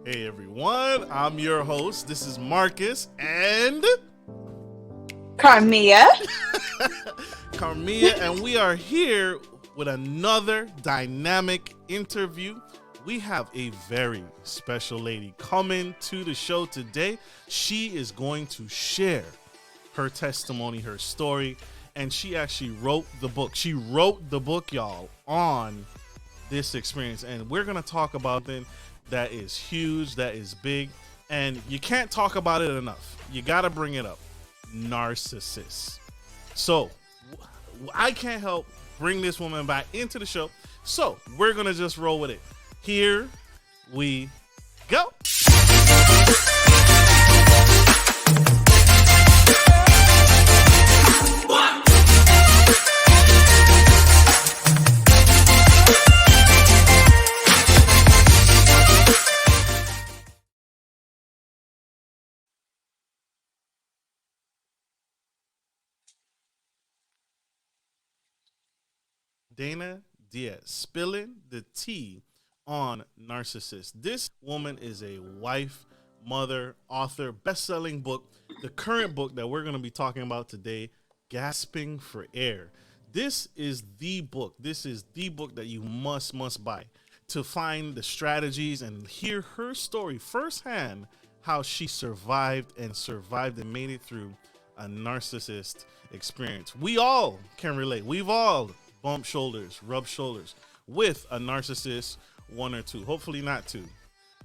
Hey everyone, I'm your host. This is Marcus and Karmea. Karmea, and we are here with another dynamic interview. We have a very special lady coming to the show today. She is going to share her testimony, her story, and she actually wrote the book. She wrote the book, y'all, on this experience, and we're going to talk about it. That is huge, that is big, and you can't talk about it enough. You gotta bring it up. Narcissist. So I can't help bring this woman back into the show, so we're gonna just roll with it. Here we go. Dana Diaz, spilling the tea on Narcissist. This woman is a wife, mother, author, best-selling book. The current book that we're going to be talking about today, Gasping for Air. This is the book. This is the book that you must buy to find the strategies and hear her story firsthand, how she survived and made it through a narcissist experience. We all can relate. We've all bump shoulders, rub shoulders with a narcissist, one or two, hopefully not two.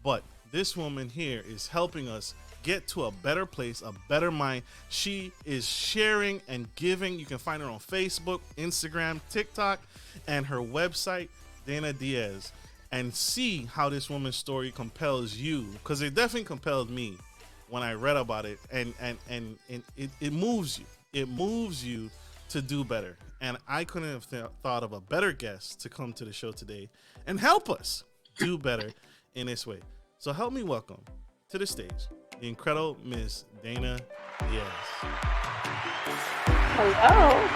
But this woman here is helping us get to a better place, a better mind. She is sharing and giving. You can find her on Facebook, Instagram, TikTok, and her website, Dana Diaz, and see how this woman's story compels you, because it definitely compelled me when I read about it, and it moves you. It moves you to do better. And I couldn't have thought of a better guest to come to the show today and help us do better in this way. So help me welcome to the stage the incredible Miss Dana Diaz. Hello.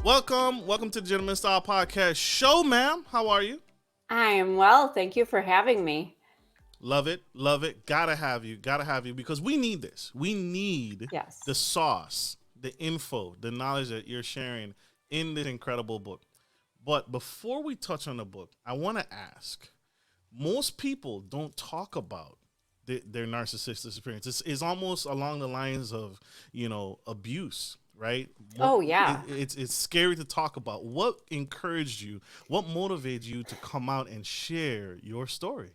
Welcome to the Gentleman Style Podcast show, ma'am. How are you? I am well. Thank you for having me. Love it. Gotta have you because we need this. We need the sauce, the info, the knowledge that you're sharing in this incredible book. But before we touch on the book, I want to ask, most people don't talk about their narcissistic experience. It's almost along the lines of, abuse, right? Oh, yeah. It's scary to talk about. What encouraged you? What motivated you to come out and share your story?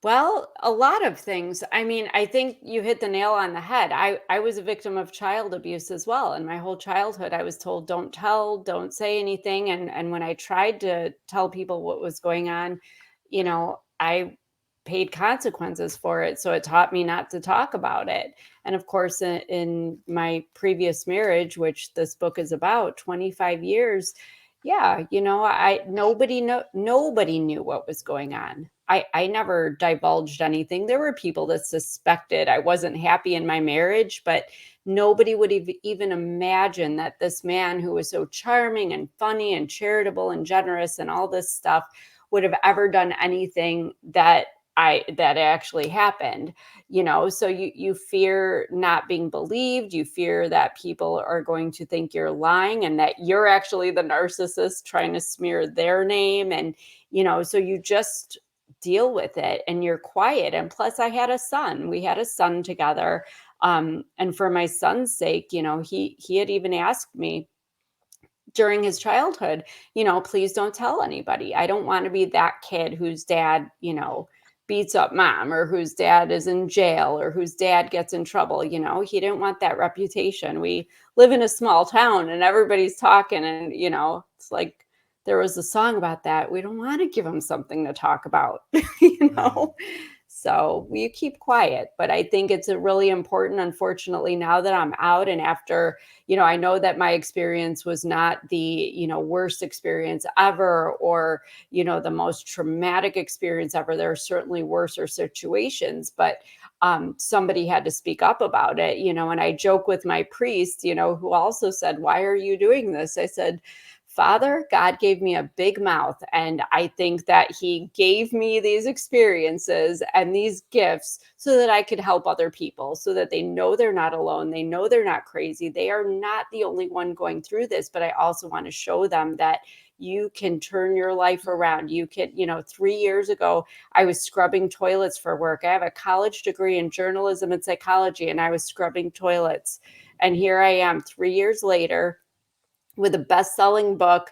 Well, a lot of things. I mean, I think you hit the nail on the head. I was a victim of child abuse as well. And my whole childhood, I was told, don't tell, don't say anything. And when I tried to tell people what was going on, I paid consequences for it. So it taught me not to talk about it. And of course, in my previous marriage, which this book is about, 25 years, nobody knew what was going on. I never divulged anything. There were people that suspected I wasn't happy in my marriage, but nobody would even imagine that this man who was so charming and funny and charitable and generous and all this stuff would have ever done anything that actually happened. So you fear not being believed. You fear that people are going to think you're lying and that you're actually the narcissist trying to smear their name. And, so you just deal with it and you're quiet. And plus I had a son. We had a son together. And for my son's sake, he had even asked me during his childhood, please don't tell anybody. I don't want to be that kid whose dad, beats up mom, or whose dad is in jail, or whose dad gets in trouble. He didn't want that reputation. We live in a small town and everybody's talking, and it's like there was a song about that. We don't want to give him something to talk about, So we keep quiet. But I think it's a really important, unfortunately, now that I'm out and after, I know that my experience was not the, worst experience ever, or, the most traumatic experience ever. There are certainly worse situations, but somebody had to speak up about it, and I joke with my priest, who also said, why are you doing this? I said, Father, God gave me a big mouth, and I think that he gave me these experiences and these gifts so that I could help other people, so that they know they're not alone. They know they're not crazy. They are not the only one going through this, but I also want to show them that you can turn your life around. You can, 3 years ago, I was scrubbing toilets for work. I have a college degree in journalism and psychology, and I was scrubbing toilets. And here I am 3 years later with a best-selling book,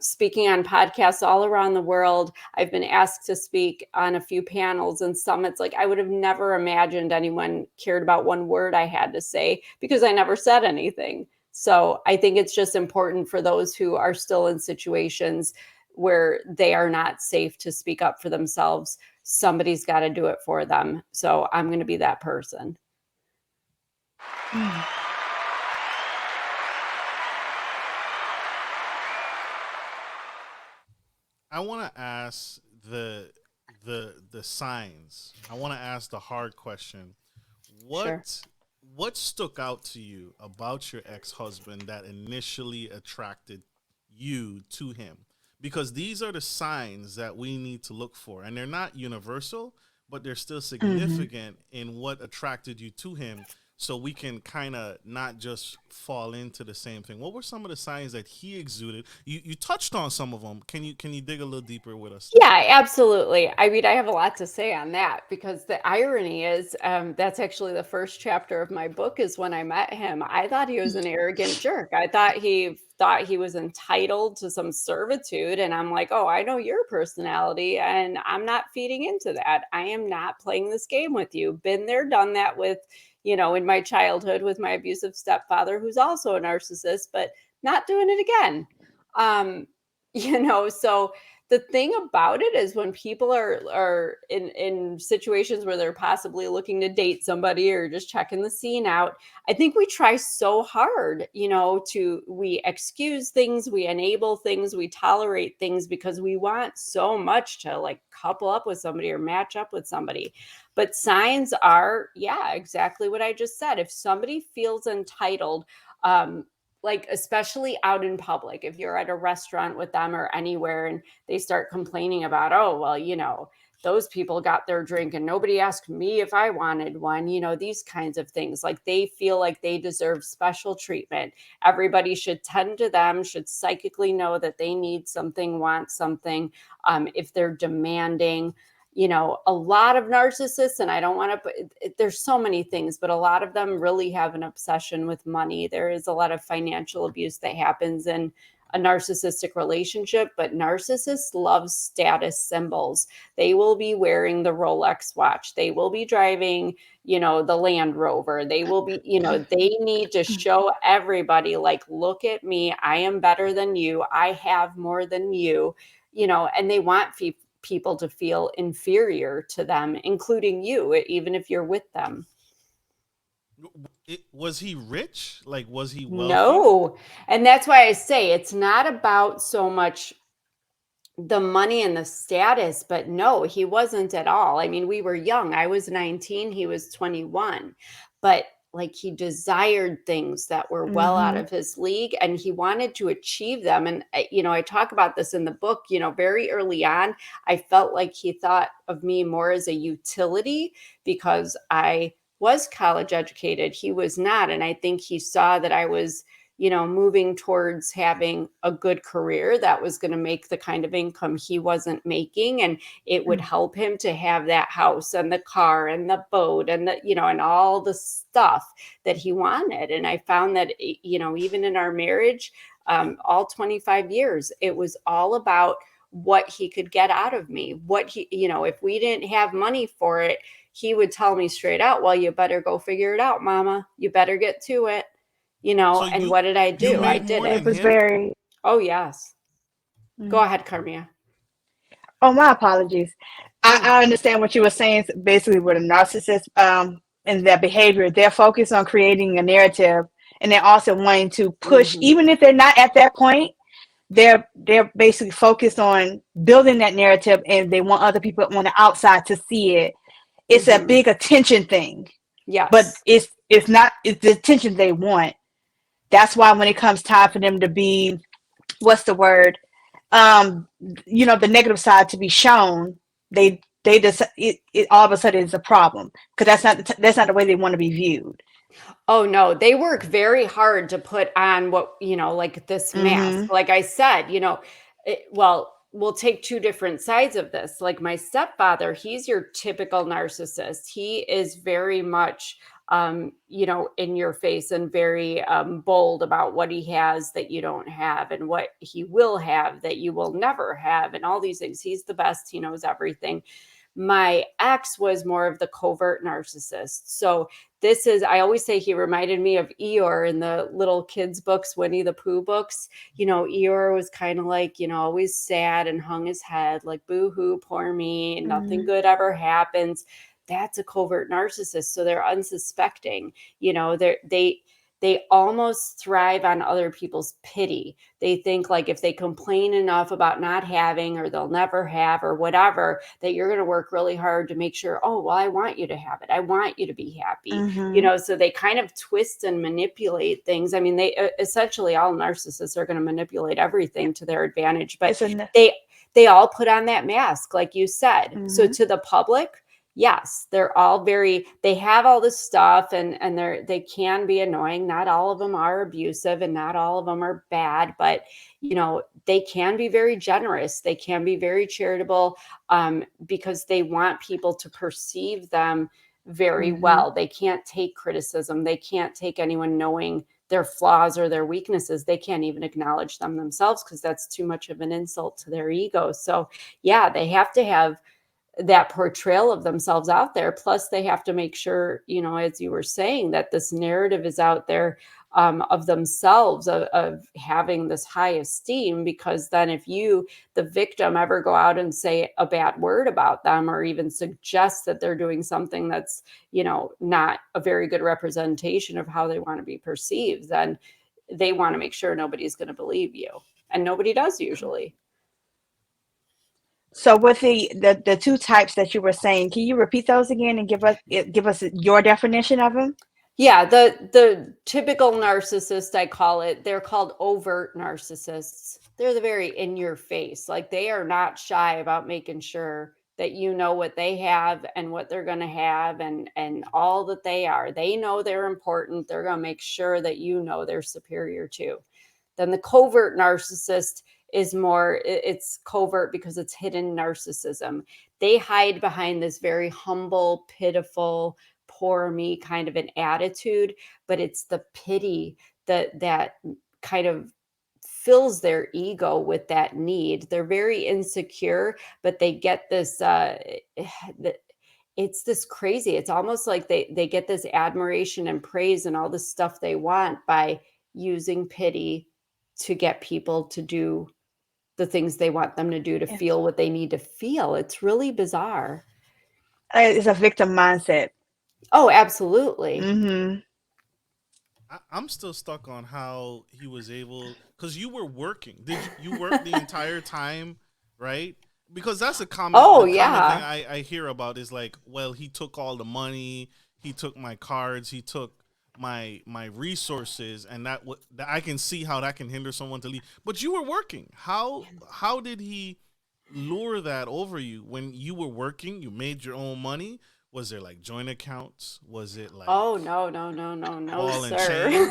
speaking on podcasts all around the world. I've been asked to speak on a few panels and summits. Like, I would have never imagined anyone cared about one word I had to say because I never said anything. So I think it's just important for those who are still in situations where they are not safe to speak up for themselves. Somebody's got to do it for them. So I'm going to be that person. I want to ask the signs. I want to ask the hard question. Sure. What stuck out to you about your ex-husband that initially attracted you to him? Because these are the signs that we need to look for, and they're not universal, but they're still significant in what attracted you to him, so we can kind of not just fall into the same thing. What were some of the signs that he exuded? You touched on some of them. Can you dig a little deeper with us? Yeah, absolutely. I mean, I have a lot to say on that because the irony is that's actually the first chapter of my book is when I met him. I thought he was an arrogant jerk. I thought he was entitled to some servitude. And I'm like, oh, I know your personality and I'm not feeding into that. I am not playing this game with you. Been there, done that with, in my childhood with my abusive stepfather, who's also a narcissist, but not doing it again. So the thing about it is when people are in situations where they're possibly looking to date somebody or just checking the scene out, I think we try so hard, we excuse things, we enable things, we tolerate things because we want so much to like couple up with somebody or match up with somebody. But signs are, yeah, exactly what I just said. If somebody feels entitled, like especially out in public, if you're at a restaurant with them or anywhere and they start complaining about, oh, well, those people got their drink and nobody asked me if I wanted one, these kinds of things. Like they feel like they deserve special treatment. Everybody should tend to them, should psychically know that they need something, want something. If they're demanding, a lot of narcissists, and I don't want to, there's so many things, but a lot of them really have an obsession with money. There is a lot of financial abuse that happens in a narcissistic relationship, but narcissists love status symbols. They will be wearing the Rolex watch. They will be driving, the Land Rover. They will be, they need to show everybody like, look at me. I am better than you. I have more than you, and they want people to feel inferior to them, including you, even if you're with them. Was he rich? Like, was he wealthy? No. And that's why I say it's not about so much the money and the status, but no, he wasn't at all. I mean, we were young. I was 19, he was 21, but like he desired things that were well out of his league and he wanted to achieve them. And, I talk about this in the book, very early on, I felt like he thought of me more as a utility because I was college educated. He was not. And I think he saw that I was, moving towards having a good career that was going to make the kind of income he wasn't making. And it would help him to have that house and the car and the boat and and all the stuff that he wanted. And I found that, even in our marriage, all 25 years, it was all about what he could get out of me. What he, if we didn't have money for it, he would tell me straight out, well, you better go figure it out, mama. You better get to it. And what did I do? I did it. It was very. Oh, yes. Go ahead, Karmea. Oh, my apologies. I understand what you were saying. Basically, with a narcissist and their behavior, they're focused on creating a narrative, and they're also wanting to push, even if they're not at that point. They're basically focused on building that narrative, and they want other people on the outside to see it. It's a big attention thing. Yes. But it's the attention they want. That's why when it comes time for them to be what's the word, the negative side to be shown, they just it all of a sudden is a problem, because that's not the way they want to be viewed. Oh no, they work very hard to put on what, like this mask. Mm-hmm. Like I said, well, we'll take two different sides of this. Like my stepfather, he's your typical narcissist. He is very much, in your face and very bold about what he has that you don't have and what he will have that you will never have and all these things. He's the best. He knows everything. My ex was more of the covert narcissist. So I always say he reminded me of Eeyore in the little kids' books, Winnie the Pooh books. Eeyore was kind of like, always sad and hung his head like, boo hoo, poor me, nothing good ever happens. That's a covert narcissist. So they're unsuspecting, they almost thrive on other people's pity. They think like if they complain enough about not having or they'll never have or whatever, that you're going to work really hard to make sure, oh, well, I want you to have it. I want you to be happy. So they kind of twist and manipulate things. I mean, they essentially, all narcissists are going to manipulate everything to their advantage, but they all put on that mask, like you said. So to the public, yes, they're all they have all this stuff and they can be annoying. Not all of them are abusive and not all of them are bad, but they can be very generous. They can be very charitable because they want people to perceive them very well. They can't take criticism. They can't take anyone knowing their flaws or their weaknesses. They can't even acknowledge them themselves because that's too much of an insult to their ego. So yeah, they have to have that portrayal of themselves out there. Plus they have to make sure, as you were saying, that this narrative is out there of themselves, of having this high esteem, because then if you, the victim, ever go out and say a bad word about them or even suggest that they're doing something that's, not a very good representation of how they want to be perceived, then they want to make sure nobody's going to believe you. And nobody does usually. So with the two types that you were saying, can you repeat those again and give us your definition of them? Yeah, the typical narcissist, I call it, they're called overt narcissists. They're the very in your face. Like they are not shy about making sure that you know what they have and what they're going to have and all that they are. They know they're important. They're going to make sure that you know they're superior to. Then the covert narcissist is more, it's covert because it's hidden narcissism. They hide behind this very humble, pitiful, poor me kind of an attitude, but it's the pity that kind of fills their ego with that need. They're very insecure, but they get this it's this crazy, it's almost like they get this admiration and praise and all this stuff they want by using pity to get people to do the things they want them to do, to feel what they need to feel. It's really bizarre. It's a victim mindset. Oh, absolutely. I'm still stuck on how he was able, because you were working. Did you work the entire time, right? Because that's a common, common thing I hear about is like, well, he took all the money, he took my cards, he took my resources, and that I can see how that can hinder someone to leave. But you were working. How did he lure that over you when you were working? You made your own money. Was there like joint accounts? Was it like no, sir?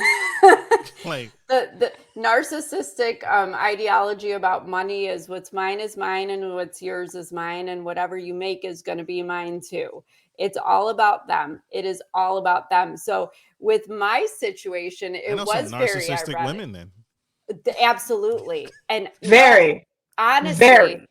Like the narcissistic ideology about money is what's mine is mine and what's yours is mine, and whatever you make is going to be mine too. It's all about them. It is all about them. So with my situation, it was some very narcissistic ironic. women then. Absolutely. And very, honestly, very.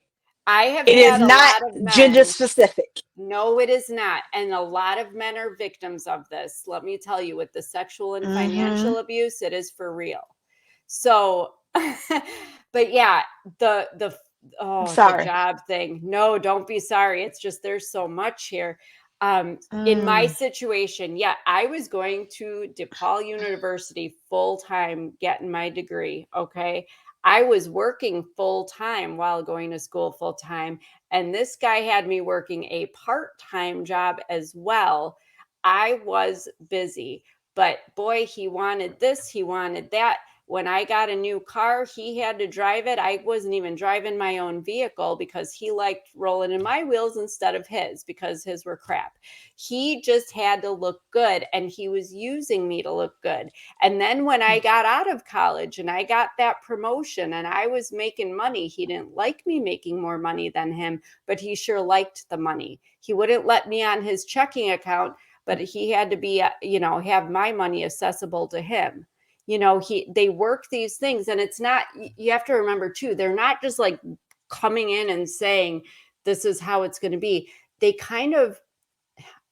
I have it had is a not lot of men, gender specific. No, it is not. And a lot of men are victims of this. Let me tell you, with the sexual and financial abuse, it is for real. So, but yeah, the job thing. No, don't be sorry. It's just, there's so much here. In my situation, yeah, I was going to DePaul University full-time getting my degree. Okay. I was working full-time while going to school full-time. And this guy had me working a part-time job as well. I was busy, but boy, he wanted this, he wanted that. When I got a new car, he had to drive it. I wasn't even driving my own vehicle because he liked rolling in my wheels instead of his, because his were crap. He just had to look good, and he was using me to look good. And then when I got out of college and I got that promotion and I was making money, he didn't like me making more money than him, but he sure liked the money. He wouldn't let me on his checking account, but he had to be, have my money accessible to him. They work these things, and it's not, you have to remember too, they're not just like coming in and saying, this is how it's going to be. They kind of,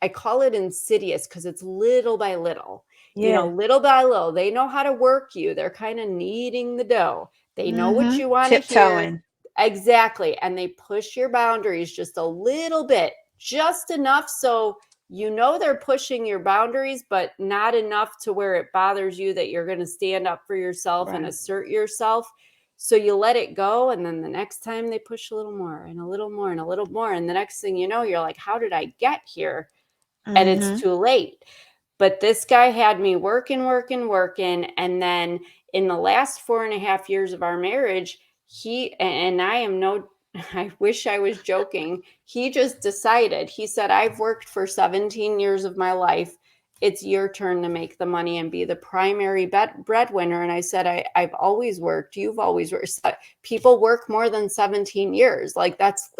I call it insidious because it's little by little, little by little. They know how to work you. They're kind of kneading the dough. They know what you want to hear. Exactly. And they push your boundaries just a little bit, just enough so they're pushing your boundaries, but not enough to where it bothers you that you're going to stand up for yourself and assert yourself. So you let it go. And then the next time they push a little more and a little more and a little more. And the next thing you know, you're like, how did I get here? And it's too late. But this guy had me working. And then in the last 4.5 years of our marriage, I wish I was joking. He just decided, he said, I've worked for 17 years of my life. It's your turn to make the money and be the primary breadwinner. And I said, I've always worked. You've always worked. People work more than 17 years. Like that's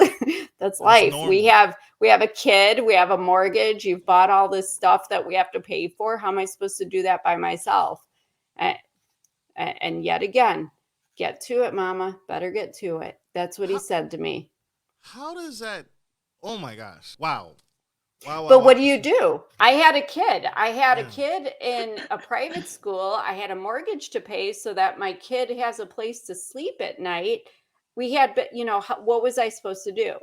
life. Normal. We have a kid, we have a mortgage. You've bought all this stuff that we have to pay for. How am I supposed to do that by myself? And yet again, get to it, mama. Better get to it. That's what he said to me. How does that? Oh my gosh. Wow. But what do? I had a kid. A kid in a private school. I had a mortgage to pay so that my kid has a place to sleep at night. We had, what was I supposed to do?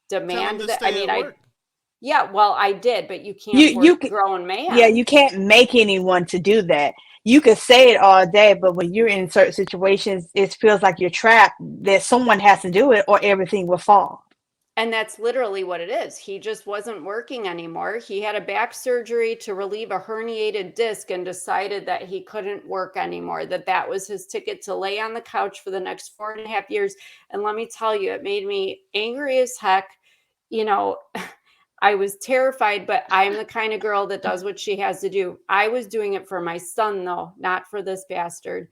Demand that? I did, but you can't force a grown man. Yeah, you can't make anyone to do that. You could say it all day, but when you're in certain situations, it feels like you're trapped, that someone has to do it or everything will fall. And that's literally what it is. He just wasn't working anymore. He had a back surgery to relieve a herniated disc and decided that he couldn't work anymore, that was his ticket to lay on the couch for the next 4.5 years. And let me tell you, it made me angry as heck. I was terrified, but I'm the kind of girl that does what she has to do. I was doing it for my son, though, not for this bastard.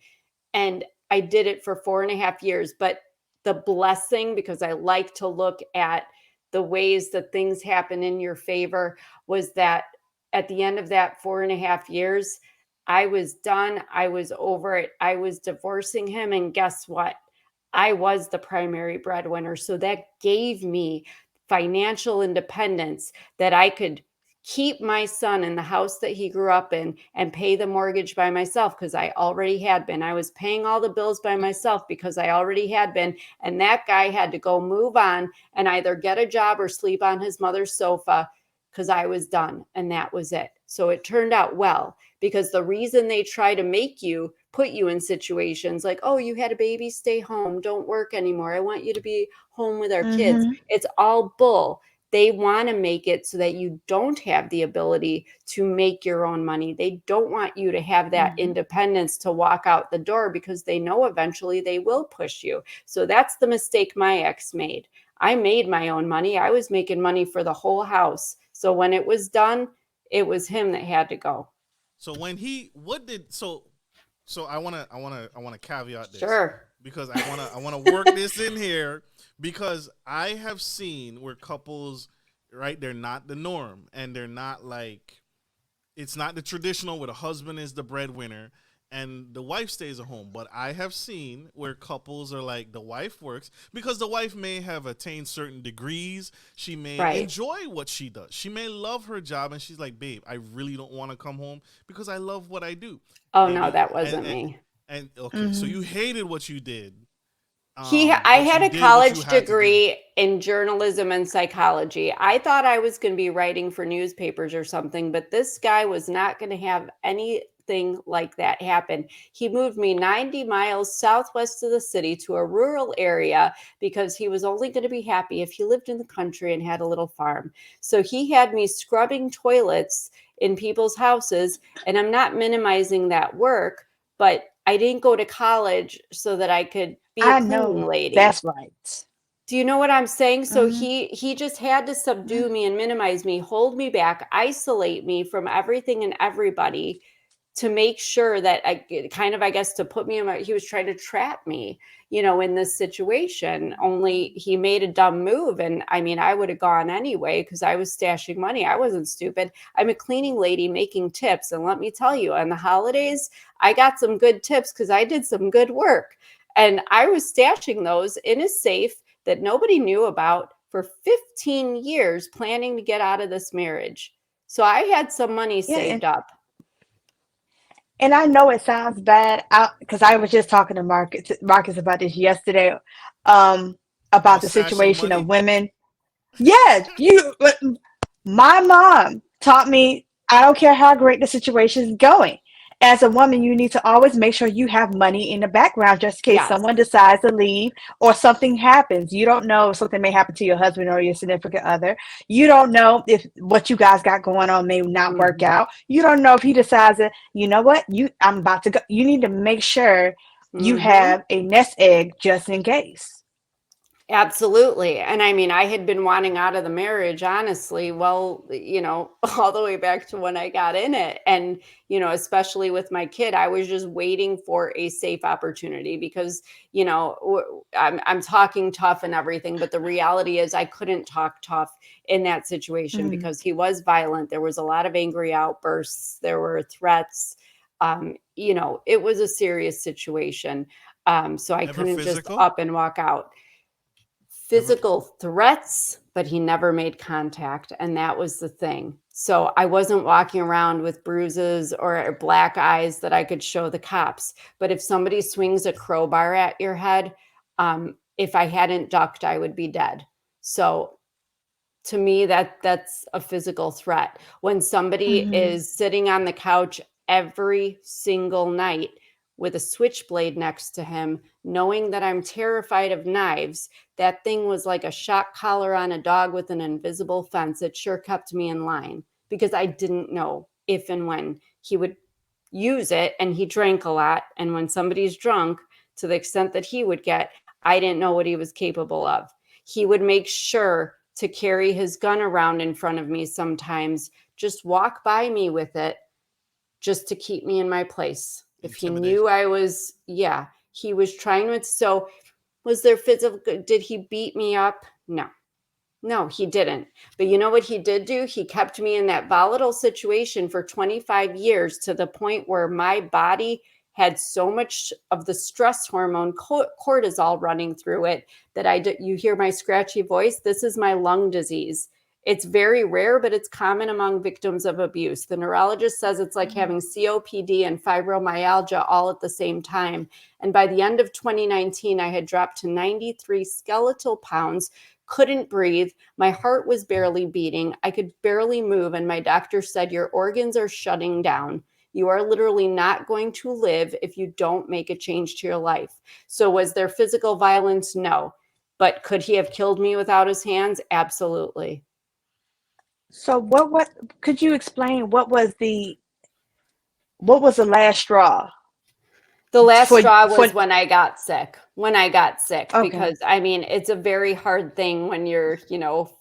And I did it for 4.5 years. But the blessing, because I like to look at the ways that things happen in your favor, was that at the end of that 4.5 years, I was done. I was over it. I was divorcing him. And guess what? I was the primary breadwinner. So that gave me financial independence, that I could keep my son in the house that he grew up in and pay the mortgage by myself, because I already had been. I was paying all the bills by myself because I already had been. And that guy had to go move on and either get a job or sleep on his mother's sofa, because I was done. And that was it. So it turned out well, because the reason they try to put you in situations like, oh, you had a baby, stay home, don't work anymore, I want you to be home with our kids. It's all bull. They want to make it so that you don't have the ability to make your own money. They don't want you to have that independence to walk out the door, because they know eventually they will push you. So that's the mistake my ex made. I made my own money. I was making money for the whole house. So when it was done, it was him that had to go. So when so I want to caveat this. Sure. Because I want to work this in here, because I have seen where couples, right, they're not the norm, and they're not like, it's not the traditional where the husband is the breadwinner and the wife stays at home. But I have seen where couples are like, the wife works because the wife may have attained certain degrees. She may enjoy what she does. She may love her job, and she's like, babe, I really don't want to come home because I love what I do. Oh, no, that wasn't me. And okay, so you hated what you did. I had a college degree in journalism and psychology. I thought I was going to be writing for newspapers or something, but this guy was not going to have anything like that happen. He moved me 90 miles southwest of the city to a rural area because he was only going to be happy if he lived in the country and had a little farm. So he had me scrubbing toilets in people's houses, and I'm not minimizing that work, but I didn't go to college so that I could be a I cleaning know lady. that's right. Do you know what I'm saying? So Mhm. he just had to subdue me and minimize me, hold me back, isolate me from everything and everybody to make sure that I guess to put me in he was trying to trap me, in this situation. Only he made a dumb move. And I mean, I would have gone anyway because I was stashing money. I wasn't stupid. I'm a cleaning lady making tips. And let me tell you, on the holidays, I got some good tips because I did some good work. And I was stashing those in a safe that nobody knew about for 15 years, planning to get out of this marriage. So I had some money Yeah, saved up. and I know it sounds bad, because I was just talking to Marcus about this yesterday, about About the stashing situation of money. women. Yeah, my mom taught me, I don't care how great the situation is going. As a woman, you need to always make sure you have money in the background just in case Yes. someone decides to leave or something happens. You don't know if something may happen to your husband or your significant other. You don't know if what you guys got going on may not work out. You don't know if he decides that, you know what, I'm about to go. You need to make sure you Mm-hmm. have a nest egg just in case. Absolutely. And I mean, I had been wanting out of the marriage, honestly, well, all the way back to when I got in it. And, especially with my kid, I was just waiting for a safe opportunity because, I'm talking tough and everything, but the reality is I couldn't talk tough in that situation Mm. because he was violent. There was a lot of angry outbursts. There were threats. It was a serious situation. So I Ever couldn't just physical? up and walk out. Ever? Physical threats, but he never made contact. And that was the thing. So I wasn't walking around with bruises or black eyes that I could show the cops. But if somebody swings a crowbar at your head, if I hadn't ducked, I would be dead. So to me, that's a physical threat. When somebody Mhm. is sitting on the couch every single night with a switchblade next to him, knowing that I'm terrified of knives, that thing was like a shock collar on a dog with an invisible fence. It sure kept me in line because I didn't know if and when he would use it. And he drank a lot. And when somebody's drunk, to the extent that he would get, I didn't know what he was capable of. He would make sure to carry his gun around in front of me sometimes, just walk by me with it just to keep me in my place. If he knew Intimidation. I was, yeah, he was trying to. So, was there physical? Did he beat me up? No. No, he didn't. But you know what he did do? He kept me in that volatile situation for 25 years to the point where my body had so much of the stress hormone cortisol running through it that you hear my scratchy voice. This is my lung disease. It's very rare, but it's common among victims of abuse. The neurologist says it's like having COPD and fibromyalgia all at the same time. And by the end of 2019, I had dropped to 93 skeletal pounds, couldn't breathe. My heart was barely beating. I could barely move. And my doctor said, your organs are shutting down. You are literally not going to live if you don't make a change to your life. So was there physical violence? No. But could he have killed me without his hands? Absolutely. So what could you explain what was the last straw The last for straw for was when I got sick. When I got sick, okay. because I mean, it's a very hard thing when you're,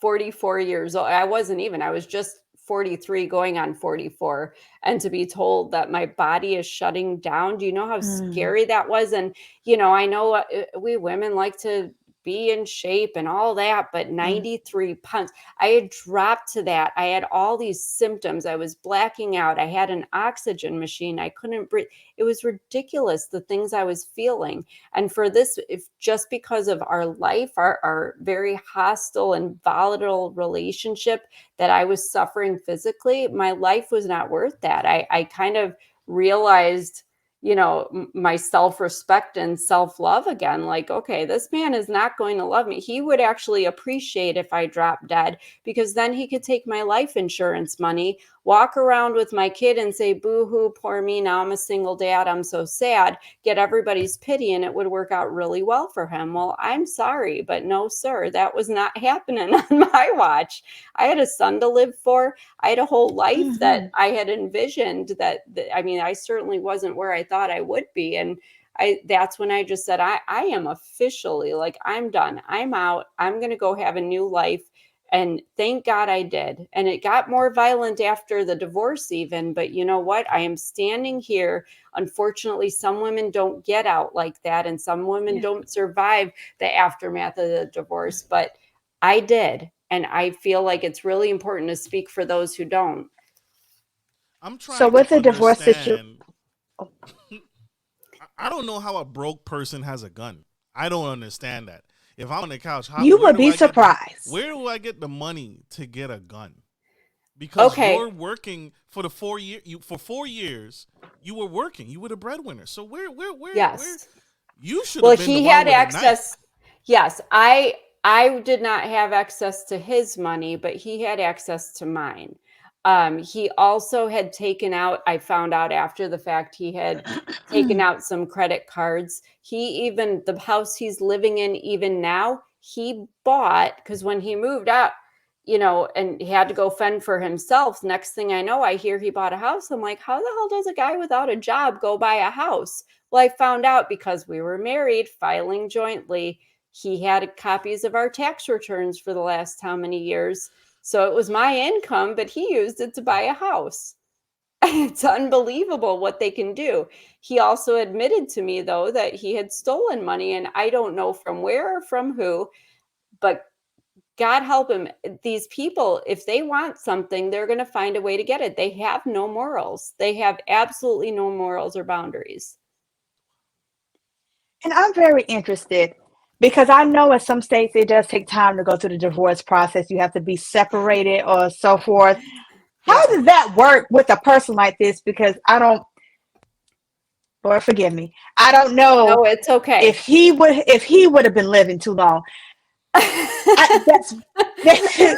44 years old. I wasn't even, I was just 43 going on 44. And to be told that my body is shutting down, do you know how Mm, scary that was? And, I know we women like to be in shape and all that, but mm. 93 pounds, I had dropped to that. I had all these symptoms. I was blacking out. I had an oxygen machine. I couldn't breathe. It was ridiculous, the things I was feeling. And for this, if just because of our life, our very hostile and volatile relationship that I was suffering physically, my life was not worth that. I kind of realized, my self-respect and self-love again. Like, okay, this man is not going to love me. He would actually appreciate if I dropped dead because then he could take my life insurance money walk around with my kid and say, boo-hoo, poor me, now I'm a single dad, I'm so sad, get everybody's pity, and it would work out really well for him. Well, I'm sorry, but no, sir, that was not happening on my watch. I had a son to live for. I had a whole life that I had envisioned that I mean, I certainly wasn't where I thought I would be. And that's when I just said, I am officially like, I'm done. I'm out. I'm going to go have a new life. And thank God I did. And it got more violent after the divorce even. But you know what? I am standing here. Unfortunately, some women don't get out like that. And some women don't survive the aftermath of the divorce. But I did. And I feel like it's really important to speak for those who don't. I'm trying So with to the divorce understand. I don't know how a broke person has a gun. I don't understand that. If I'm on the couch, you would be surprised. Where do I get the money to get a gun? Because you're working for the 4 year. For 4 years, you were working. You were the breadwinner. So where? Yes. Where, you should. Well, have been he the one had with access. Yes, I did not have access to his money, but he had access to mine. He also had taken out, I found out after the fact, he had taken out some credit cards. The house he's living in even now, he bought, because when he moved out, and he had to go fend for himself. Next thing I know, I hear he bought a house. I'm like, how the hell does a guy without a job go buy a house? Well, I found out because we were married, filing jointly. He had copies of our tax returns for the last how many years. So it was my income, but he used it to buy a house. It's unbelievable what they can do. He also admitted to me, though, that he had stolen money, and I don't know from where or from who, but God help him. These people, if they want something, they're going to find a way to get it. They have no morals. They have absolutely no morals or boundaries. And I'm very interested because I know in some states it does take time to go through the divorce process. You have to be separated or so forth. How does that work with a person like this? Because Lord forgive me, I don't know. No, it's okay. If he would have been living too long. But hey, that's true.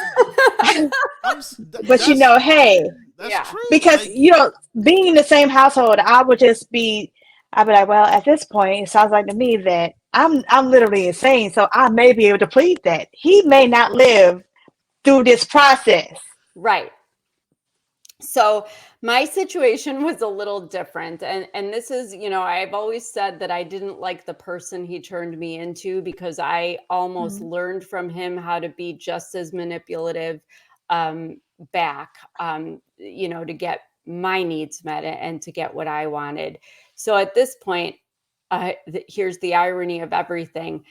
Because being in the same household, I'd be like, well, at this point, it sounds like to me that I'm literally insane, so I may be able to plead that he may not live through this process. Right. So my situation was a little different. And this is, I've always said that I didn't like the person he turned me into because I almost learned from him how to be just as manipulative back, to get my needs met and to get what I wanted. So at this point, here's the irony of everything.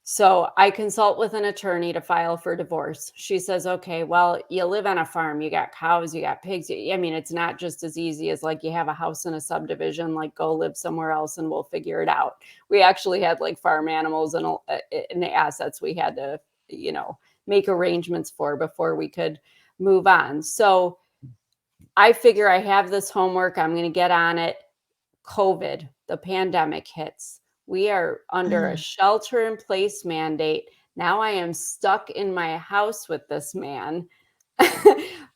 So I consult with an attorney to file for divorce. She says, okay, well, you live on a farm, you got cows, you got pigs. I mean, it's not just as easy as like you have a house in a subdivision, like go live somewhere else and we'll figure it out. We actually had like farm animals and assets we had to, make arrangements for before we could move on. So I figure I have this homework. I'm going to get on it. COVID, the pandemic hits. We are under a shelter-in-place mandate. Now I am stuck in my house with this man.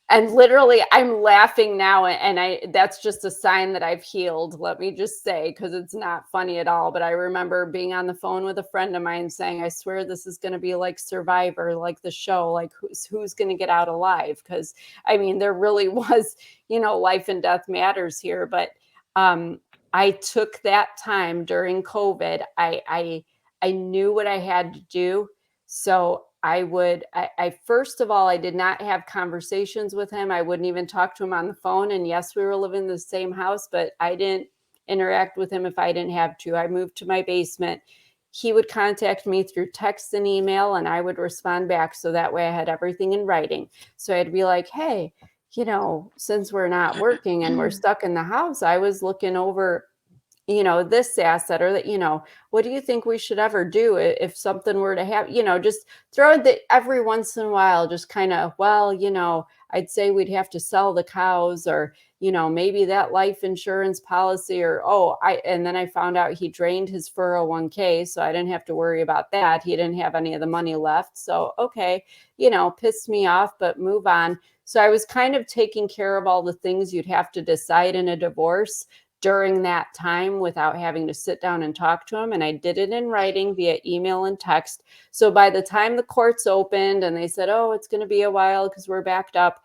And literally, I'm laughing now. And that's just a sign that I've healed, let me just say, because it's not funny at all. But I remember being on the phone with a friend of mine saying, I swear this is going to be like Survivor, like the show, like who's going to get out alive? Because, I mean, there really was, life and death matters here. But I took that time during COVID. I knew what I had to do. So I first of all, I did not have conversations with him. I wouldn't even talk to him on the phone. And yes, we were living in the same house, but I didn't interact with him if I didn't have to. I moved to my basement. He would contact me through text and email, and I would respond back. So that way I had everything in writing. So I'd be like, hey, since we're not working and we're stuck in the house, I was looking over this asset, or that, what do you think we should ever do if something were to happen? Just throw it every once in a while, just kind of, well, I'd say we'd have to sell the cows, or, maybe that life insurance policy, or, and then I found out he drained his 401k. So I didn't have to worry about that. He didn't have any of the money left. So, okay, pissed me off, but move on. So I was kind of taking care of all the things you'd have to decide in a divorce during that time without having to sit down and talk to him. And I did it in writing via email and text. So by the time the courts opened and they said, oh, it's going to be a while because we're backed up,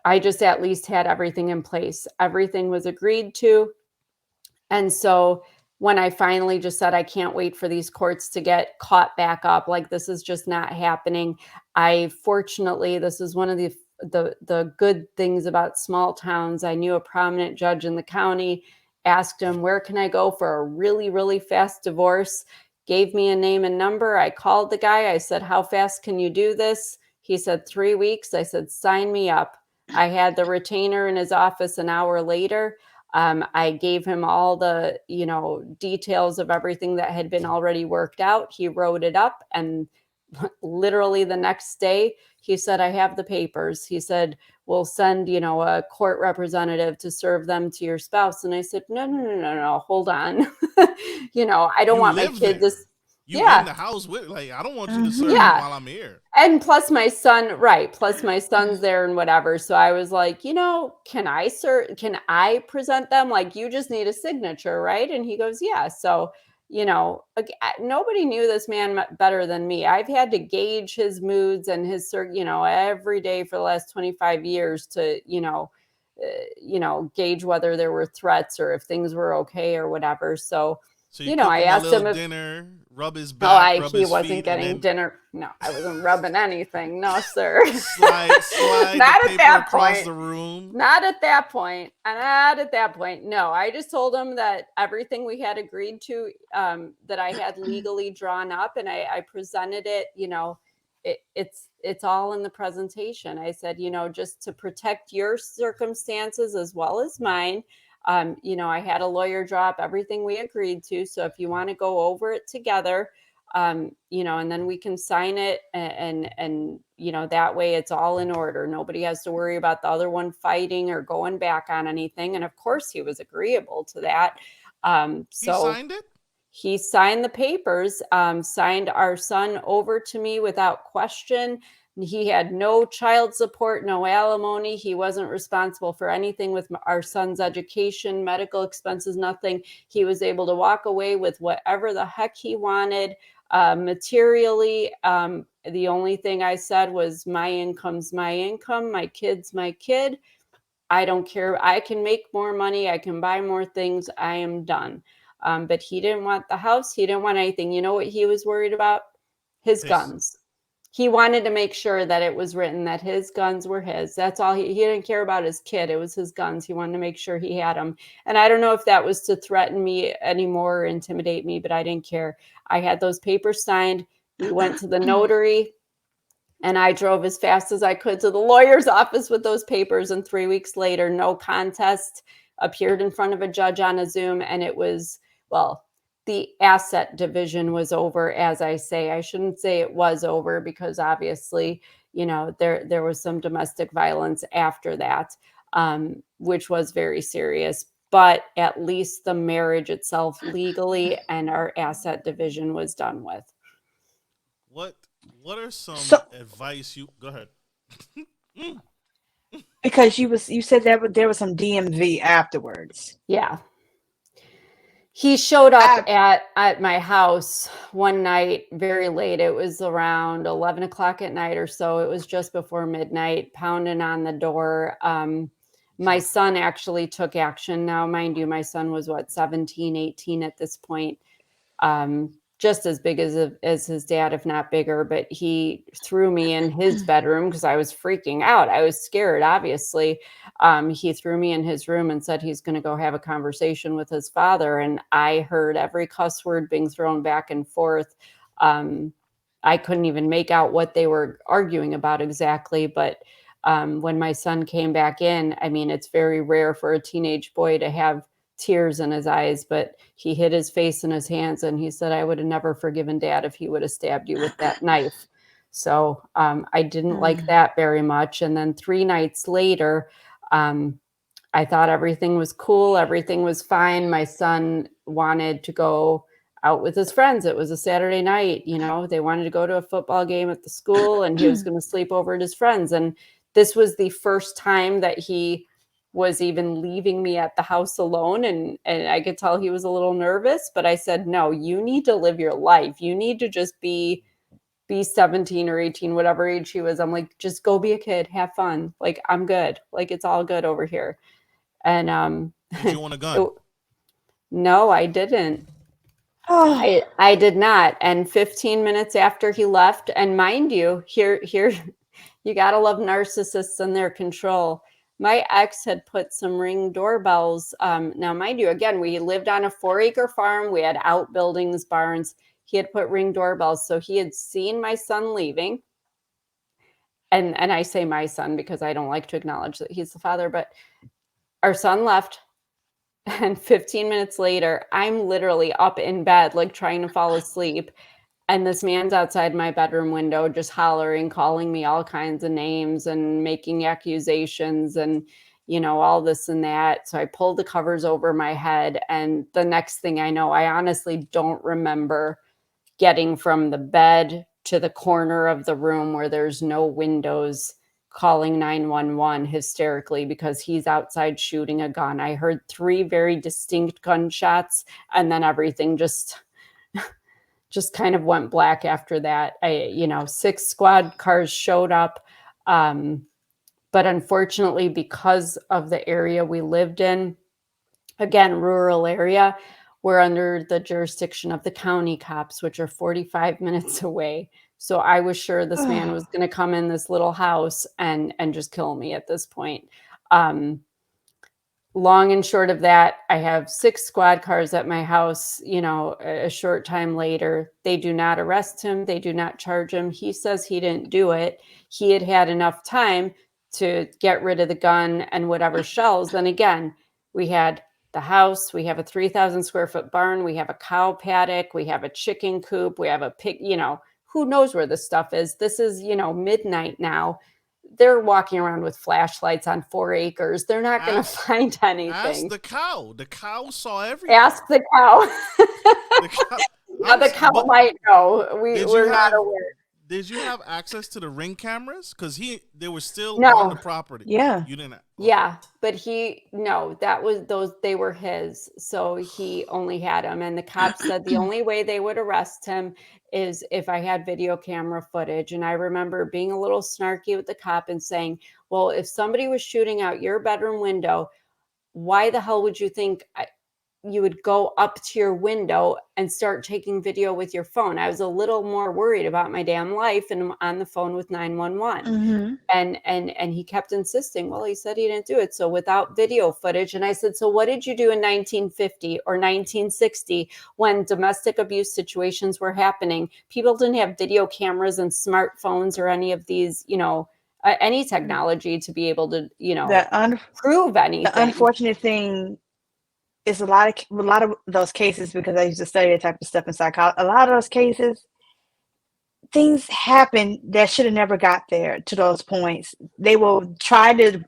I just at least had everything in place. Everything was agreed to. And so when I finally just said, I can't wait for these courts to get caught back up, like this is just not happening. Fortunately, this is one of the good things about small towns. I knew a prominent judge in the county, asked him, where can I go for a really, really fast divorce? Gave me a name and number. I called the guy. I said, how fast can you do this? He said 3 weeks. I said, sign me up. I had the retainer in his office an hour later. I gave him all the, details of everything that had been already worked out. He wrote it up, and literally the next day, he said, I have the papers. He said, we'll send, a court representative to serve them to your spouse. And I said, no, hold on. I don't want my kid to. You in the house with, I don't want you to serve him while I'm here. And plus my son's there and whatever. So I was like, can I present them? Like, you just need a signature, right? And he goes, yeah. So, nobody knew this man better than me. I've had to gauge his moods and his, every day for the last 25 years to, gauge whether there were threats or if things were okay or whatever. So I asked him if dinner, rub his back, he wasn't getting dinner. No, I wasn't rubbing anything. No, sir. Slide not the at that across point. The room. Not at that point. Not at that point. No, I just told him that everything we had agreed to, that I had legally drawn up, and I presented it. It's all in the presentation. I said, just to protect your circumstances as well as mine. I had a lawyer draw up everything we agreed to. So if you want to go over it together, and then we can sign it and that way it's all in order. Nobody has to worry about the other one fighting or going back on anything. And of course he was agreeable to that. He signed it? He signed the papers, signed our son over to me without question. He had no child support, no alimony. He wasn't responsible for anything with our son's education, medical expenses, nothing. He was able to walk away with whatever the heck he wanted. Materially, the only thing I said was, my income's my income, my kid's my kid. I don't care. I can make more money. I can buy more things. I am done. But he didn't want the house. He didn't want anything. You know what he was worried about? His guns. He wanted to make sure that it was written that his guns were his. That's all. He didn't care about his kid. It was his guns. He wanted to make sure he had them. And I don't know if that was to threaten me anymore or intimidate me, but I didn't care. I had those papers signed. We went to the notary, and I drove as fast as I could to the lawyer's office with those papers. And 3 weeks later, no contest, appeared in front of a judge on a Zoom. And it was, the asset division was over, as I say. I shouldn't say it was over, because obviously, there was some domestic violence after that, which was very serious. But at least the marriage itself legally and our asset division was done with. What are some advice you go ahead? Because you said that there was some DMV afterwards. Yeah. He showed up at my house one night very late. It was around 11 o'clock at night or so. It was just before midnight, pounding on the door. My son actually took action. Now, mind you, my son was 17, 18 at this point. Just as big as his dad, if not bigger. But he threw me in his bedroom because I was freaking out. I was scared, obviously. He threw me in his room and said he's going to go have a conversation with his father. And I heard every cuss word being thrown back and forth. I couldn't even make out what they were arguing about exactly. But when my son came back in, I mean, it's very rare for a teenage boy to have tears in his eyes, but he hid his face in his hands and he said, I would have never forgiven Dad if he would have stabbed you with that knife. So I didn't like that very much. And then 3 nights later, I thought everything was cool. Everything was fine. My son wanted to go out with his friends. It was a Saturday night. You know, they wanted to go to a football game at the school and he was going to sleep over at his friends. And this was the first time that he was even leaving me at the house alone. And I could tell he was a little nervous, but I said, no, you need to live your life. You need to just be 17 or 18, whatever age he was. I'm like, just go be a kid, have fun. Like, I'm good. Like, it's all good over here. And did you want a gun? No, I didn't. I did not. And 15 minutes after he left, and mind you, here you gotta love narcissists and their control. My ex had put some Ring doorbells. Now, mind you, again, we lived on a 4-acre farm. We had outbuildings, barns. He had put Ring doorbells. So he had seen my son leaving. And I say my son because I don't like to acknowledge that he's the father, but our son left. And 15 minutes later, I'm literally up in bed, like trying to fall asleep. And this man's outside my bedroom window, just hollering, calling me all kinds of names and making accusations and, you know, all this and that. So I pulled the covers over my head. And the next thing I know, I honestly don't remember getting from the bed to the corner of the room where there's no windows, calling 911 hysterically because he's outside shooting a gun. I heard 3 very distinct gunshots, and then everything just kind of went black after that. 6 squad cars showed up. But unfortunately, because of the area we lived in, again, rural area, we're under the jurisdiction of the county cops, which are 45 minutes away. So I was sure this man was going to come in this little house and just kill me at this point. Long and short of that, I have 6 squad cars at my house, a short time later. They do not arrest him. They do not charge him. He says he didn't do it. He had had enough time to get rid of the gun and whatever shells. Then again, we had the house, we have a 3,000 square foot barn, we have a cow paddock, we have a chicken coop, we have a pig, who knows where this stuff is. This is, midnight now. They're walking around with flashlights on 4 acres. They're not going to find anything. Ask the cow. The cow saw everything. Ask the cow. The cow might know. We're not aware. Did you have access to the Ring cameras? Because they were still on the property. Yeah. You didn't. Okay. Yeah, but they were his. So he only had them. And the cops said the only way they would arrest him is if I had video camera footage. And I remember being a little snarky with the cop and saying, well, if somebody was shooting out your bedroom window, why the hell would you think you would go up to your window and start taking video with your phone? I was a little more worried about my damn life and I'm on the phone with 911. Mm-hmm. And he kept insisting, well, he said he didn't do it. So without video footage. And I said, so what did you do in 1950 or 1960 when domestic abuse situations were happening? People didn't have video cameras and smartphones or any of these, any technology to be able to, prove anything. The unfortunate thing is a lot of those cases, because I used to study that type of stuff in psychology. A lot of those cases, things happen that should have never got there to those points. They will try to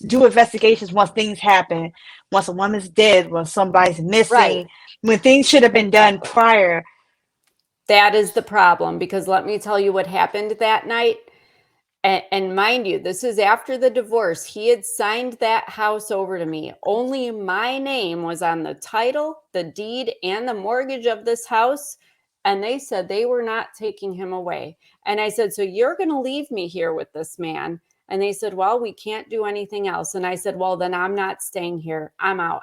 do investigations once things happen, once a woman's dead, when somebody's missing, right, when things should have been done prior. That is the problem, because let me tell you what happened that night. And mind you, this is after the divorce. He had signed that house over to me. Only my name was on the title, the deed, and the mortgage of this house. And they said they were not taking him away. And I said, so you're going to leave me here with this man? And they said, well, we can't do anything else. And I said, well, then I'm not staying here. I'm out.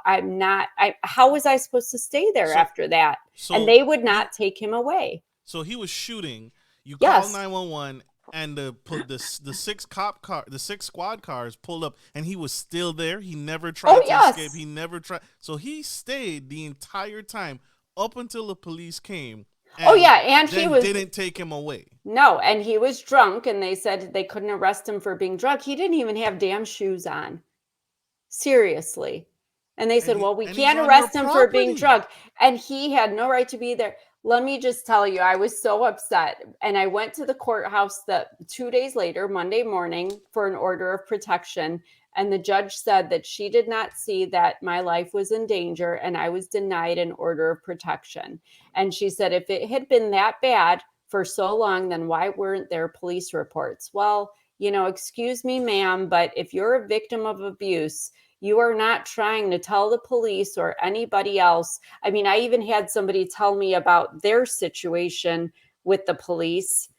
How was I supposed to stay there after that? And they would not take him away. So he was shooting. You yes. called 911. And the 6 squad cars pulled up, and he was still there. He never tried to escape. He never tried. So he stayed the entire time up until the police came. And and he didn't take him away. No, and he was drunk, and they said they couldn't arrest him for being drunk. He didn't even have damn shoes on. Seriously. And they said, well, we and he's can't on your arrest him for being property. drunk. And he had no right to be there. Let me just tell you, I was so upset. And I went to the courthouse 2 days later, Monday morning, for an order of protection. And the judge said that she did not see that my life was in danger and I was denied an order of protection. And she said, if it had been that bad for so long, then why weren't there police reports? Well, excuse me, ma'am, but if you're a victim of abuse, you are not trying to tell the police or anybody else. I mean, I even had somebody tell me about their situation with the police,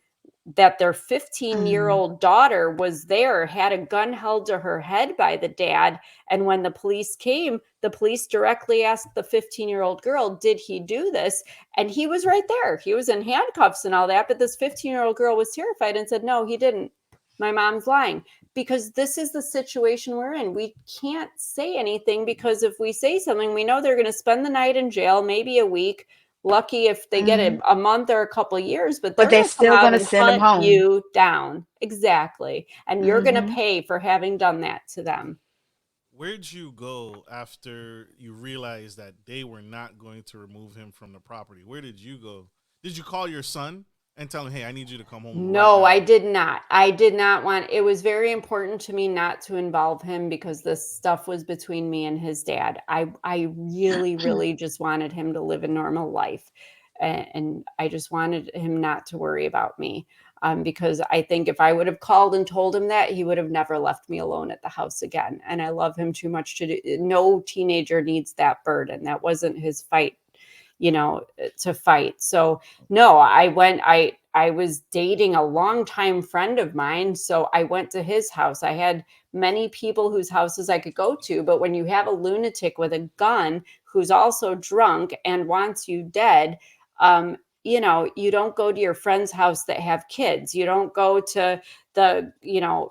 that their 15-year-old daughter was there, had a gun held to her head by the dad. And when the police came, the police directly asked the 15-year-old girl, did he do this? And he was right there. He was in handcuffs and all that. But this 15-year-old girl was terrified and said, no, he didn't. My mom's lying. Because this is the situation we're in. We can't say anything, because if we say something, we know they're going to spend the night in jail, maybe a week. Lucky if they get a month or a couple of years, but they're they're going to come still out going to and send them hunt home. you down. Exactly. And you're going to pay for having done that to them. Where'd you go after you realized that they were not going to remove him from the property? Where did you go? Did you call your son and tell him, hey, I need you to come home? No, I did not. I did not want, it was very important to me not to involve him, because this stuff was between me and his dad. I really, really just wanted him to live a normal life. And I just wanted him not to worry about me. Because I think if I would have called and told him that, he would have never left me alone at the house again. And I love him too much to do. No teenager needs that burden. That wasn't his fight, to fight. So no, I was dating a longtime friend of mine. So I went to his house. I had many people whose houses I could go to, but when you have a lunatic with a gun who's also drunk and wants you dead, you don't go to your friend's house that have kids. You don't go to the,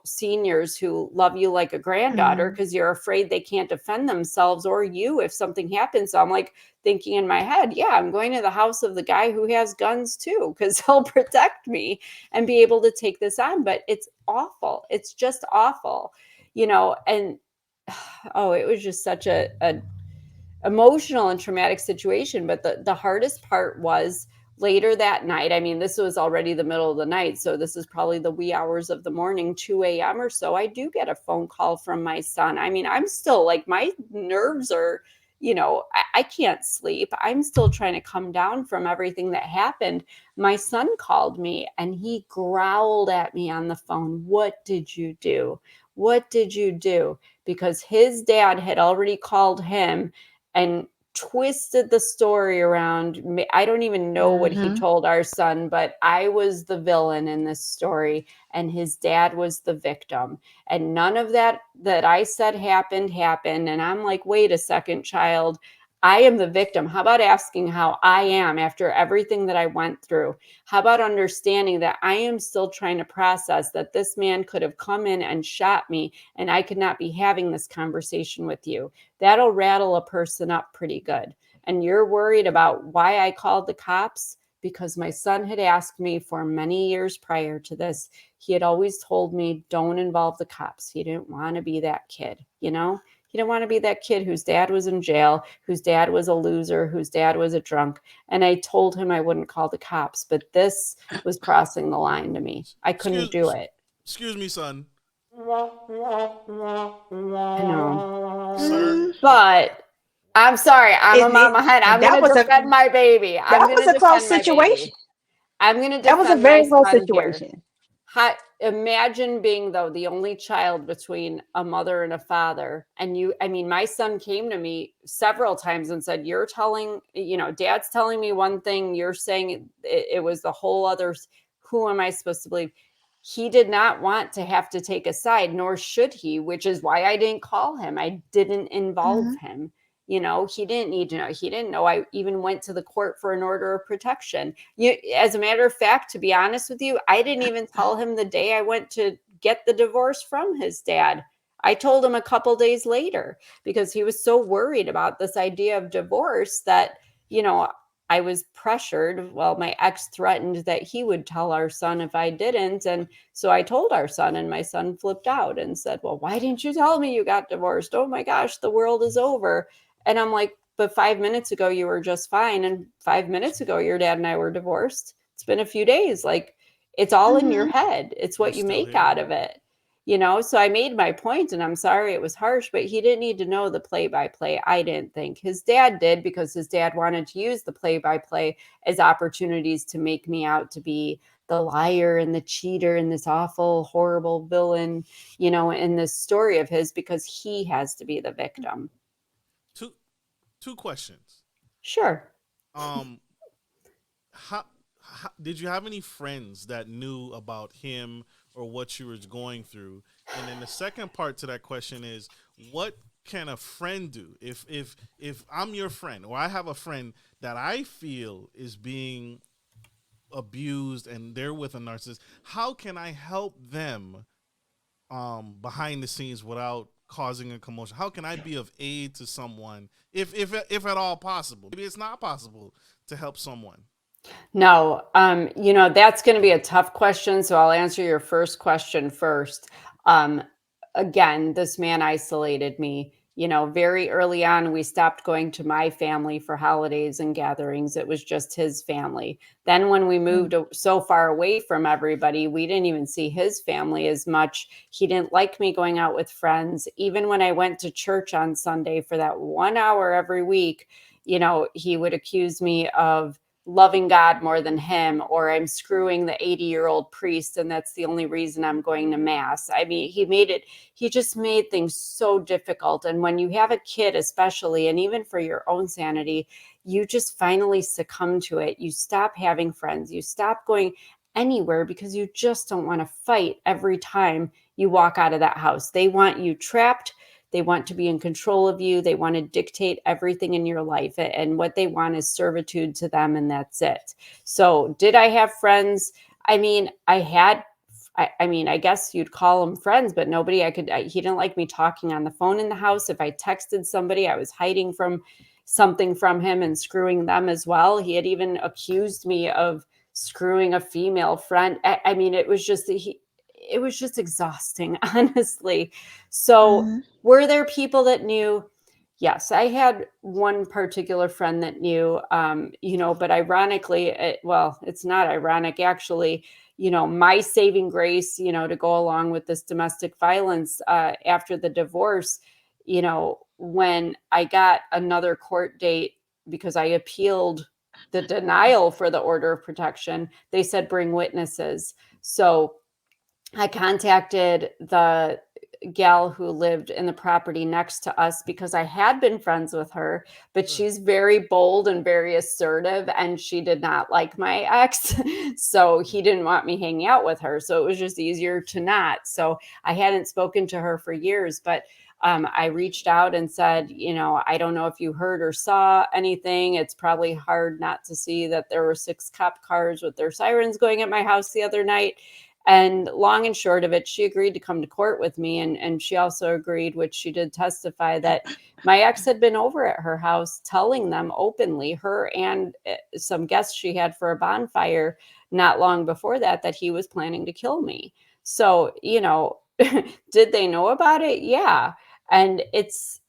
seniors who love you like a granddaughter, because you're afraid they can't defend themselves or you if something happens. So I'm like thinking in my head, yeah, I'm going to the house of the guy who has guns too, because he'll protect me and be able to take this on. But it's awful. It's just awful, and it was just such a emotional and traumatic situation. But the hardest part was later that night. I mean, this was already the middle of the night, so this is probably the wee hours of the morning, 2 a.m. or so. I do get a phone call from my son. I mean, I'm still like, my nerves are, I can't sleep. I'm still trying to come down from everything that happened. My son called me and he growled at me on the phone. What did you do? What did you do? Because his dad had already called him and twisted the story around. I don't even know what he told our son, but I was the villain in this story and his dad was the victim. And none of that I said happened. And I'm like, wait a second, child. I am the victim. How about asking how I am after everything that I went through? How about understanding that I am still trying to process that this man could have come in and shot me and I could not be having this conversation with you? That'll rattle a person up pretty good. And you're worried about why I called the cops? Because my son had asked me for many years prior to this. He had always told me, don't involve the cops. He didn't want to be that kid, He didn't want to be that kid whose dad was in jail, whose dad was a loser, whose dad was a drunk. And I told him I wouldn't call the cops, but this was crossing the line to me. I couldn't do it. Excuse me, son. I know. Sir. But I'm sorry. I'm a mama hen. I'm going to defend my baby. I'm going to defend my baby. I'm going to defend my son. That was a very close situation. Imagine being, though, the only child between a mother and a father. And my son came to me several times and said, you're telling, dad's telling me one thing, you're saying it was the whole other. Who am I supposed to believe? He did not want to have to take a side, nor should he, which is why I didn't call him. I didn't involve him. He didn't need to know. He didn't know I even went to the court for an order of protection. As a matter of fact, to be honest with you, I didn't even tell him the day I went to get the divorce from his dad. I told him a couple days later because he was so worried about this idea of divorce that, I was pressured. Well, my ex threatened that he would tell our son if I didn't. And so I told our son, and my son flipped out and said, well, why didn't you tell me you got divorced? Oh my gosh, the world is over. And I'm like, but 5 minutes ago you were just fine. And 5 minutes ago, your dad and I were divorced. It's been a few days. Like, it's all in your head. It's what We're you still make here. out of it. So I made my point, and I'm sorry it was harsh, but he didn't need to know the play-by-play. I didn't think. His dad did, because his dad wanted to use the play-by-play as opportunities to make me out to be the liar and the cheater and this awful, horrible villain, in this story of his, because he has to be the victim. Two questions. Sure. How did you have any friends that knew about him or what you were going through? And then the second part to that question is, what can a friend do if I'm your friend, or I have a friend that I feel is being abused and they're with a narcissist? How can I help them behind the scenes without causing a commotion? How can I be of aid to someone, if at all possible? Maybe it's not possible to help someone. No, that's going to be a tough question. So I'll answer your first question first. Again, this man isolated me. Very early on, we stopped going to my family for holidays and gatherings. It was just his family. Then when we moved so far away from everybody, we didn't even see his family as much. He didn't like me going out with friends. Even when I went to church on Sunday for that 1 hour every week, he would accuse me of loving God more than him, or I'm screwing the 80-year-old priest, and that's the only reason I'm going to mass. I mean, he just made things so difficult. And when you have a kid, especially, and even for your own sanity, you just finally succumb to it. You stop having friends. You stop going anywhere, because you just don't want to fight every time you walk out of that house. They want you trapped. They want to be in control of you. They want to dictate everything in your life. And what they want is servitude to them, and that's it. So did I have friends? I mean, I guess you'd call them friends, but nobody he didn't like me talking on the phone in the house. If I texted somebody, I was hiding from something from him and screwing them as well. He had even accused me of screwing a female friend. I mean, it was just exhausting, honestly. So were there people that knew? Yes, I had one particular friend that knew, but ironically, it's not ironic, actually. My saving grace, to go along with this domestic violence after the divorce, when I got another court date, because I appealed the denial for the order of protection, they said bring witnesses. So I contacted the gal who lived in the property next to us, because I had been friends with her, but she's very bold and very assertive, and she did not like my ex. So he didn't want me hanging out with her. So it was just easier to not. So I hadn't spoken to her for years, but I reached out and said, I don't know if you heard or saw anything. It's probably hard not to see that there were 6 cop cars with their sirens going at my house the other night. And long and short of it, she agreed to come to court with me. And she also agreed, which she did testify, that my ex had been over at her house telling them openly, her and some guests she had for a bonfire not long before that he was planning to kill me. So, did they know about it? Yeah. And it's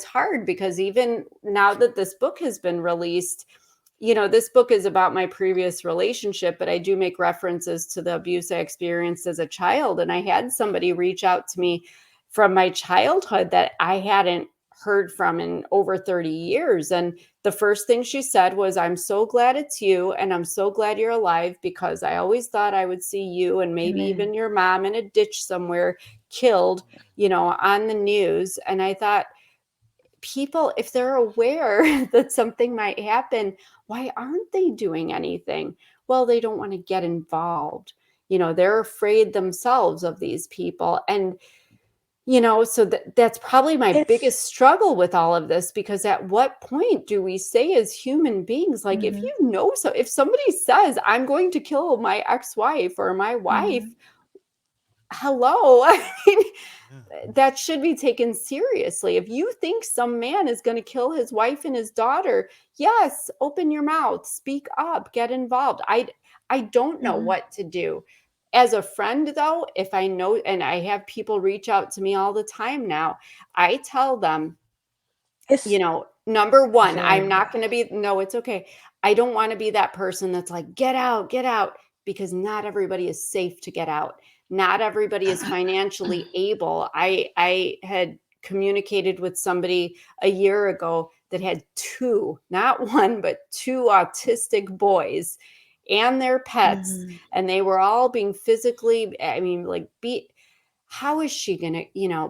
hard, because even now that this book has been released, this book is about my previous relationship, but I do make references to the abuse I experienced as a child. And I had somebody reach out to me from my childhood that I hadn't heard from in over 30 years. And the first thing she said was, I'm so glad it's you, and I'm so glad you're alive, because I always thought I would see you and maybe even your mom in a ditch somewhere, killed, on the news. And I thought, people, if they're aware that something might happen, why aren't they doing anything? Well, they don't want to get involved. They're afraid themselves of these people. And, so that's probably my biggest struggle with all of this, because at what point do we say as human beings, like, if if somebody says, I'm going to kill my ex-wife or my wife, hello. I mean, Yeah. that should be taken seriously. If you think some man is going to kill his wife and his daughter, yes, open your mouth, speak up, get involved. I don't know what to do. As a friend, though, if I know, and I have people reach out to me all the time now, I tell them, It's number one, very I'm not going to be, no, it's okay. I don't want to be that person that's like, get out, because not everybody is safe to get out. Not everybody is financially able. I had communicated with somebody a year ago that had two, not one, but two autistic boys and their pets, and they were all being physically, I mean, like, beat. How is she gonna,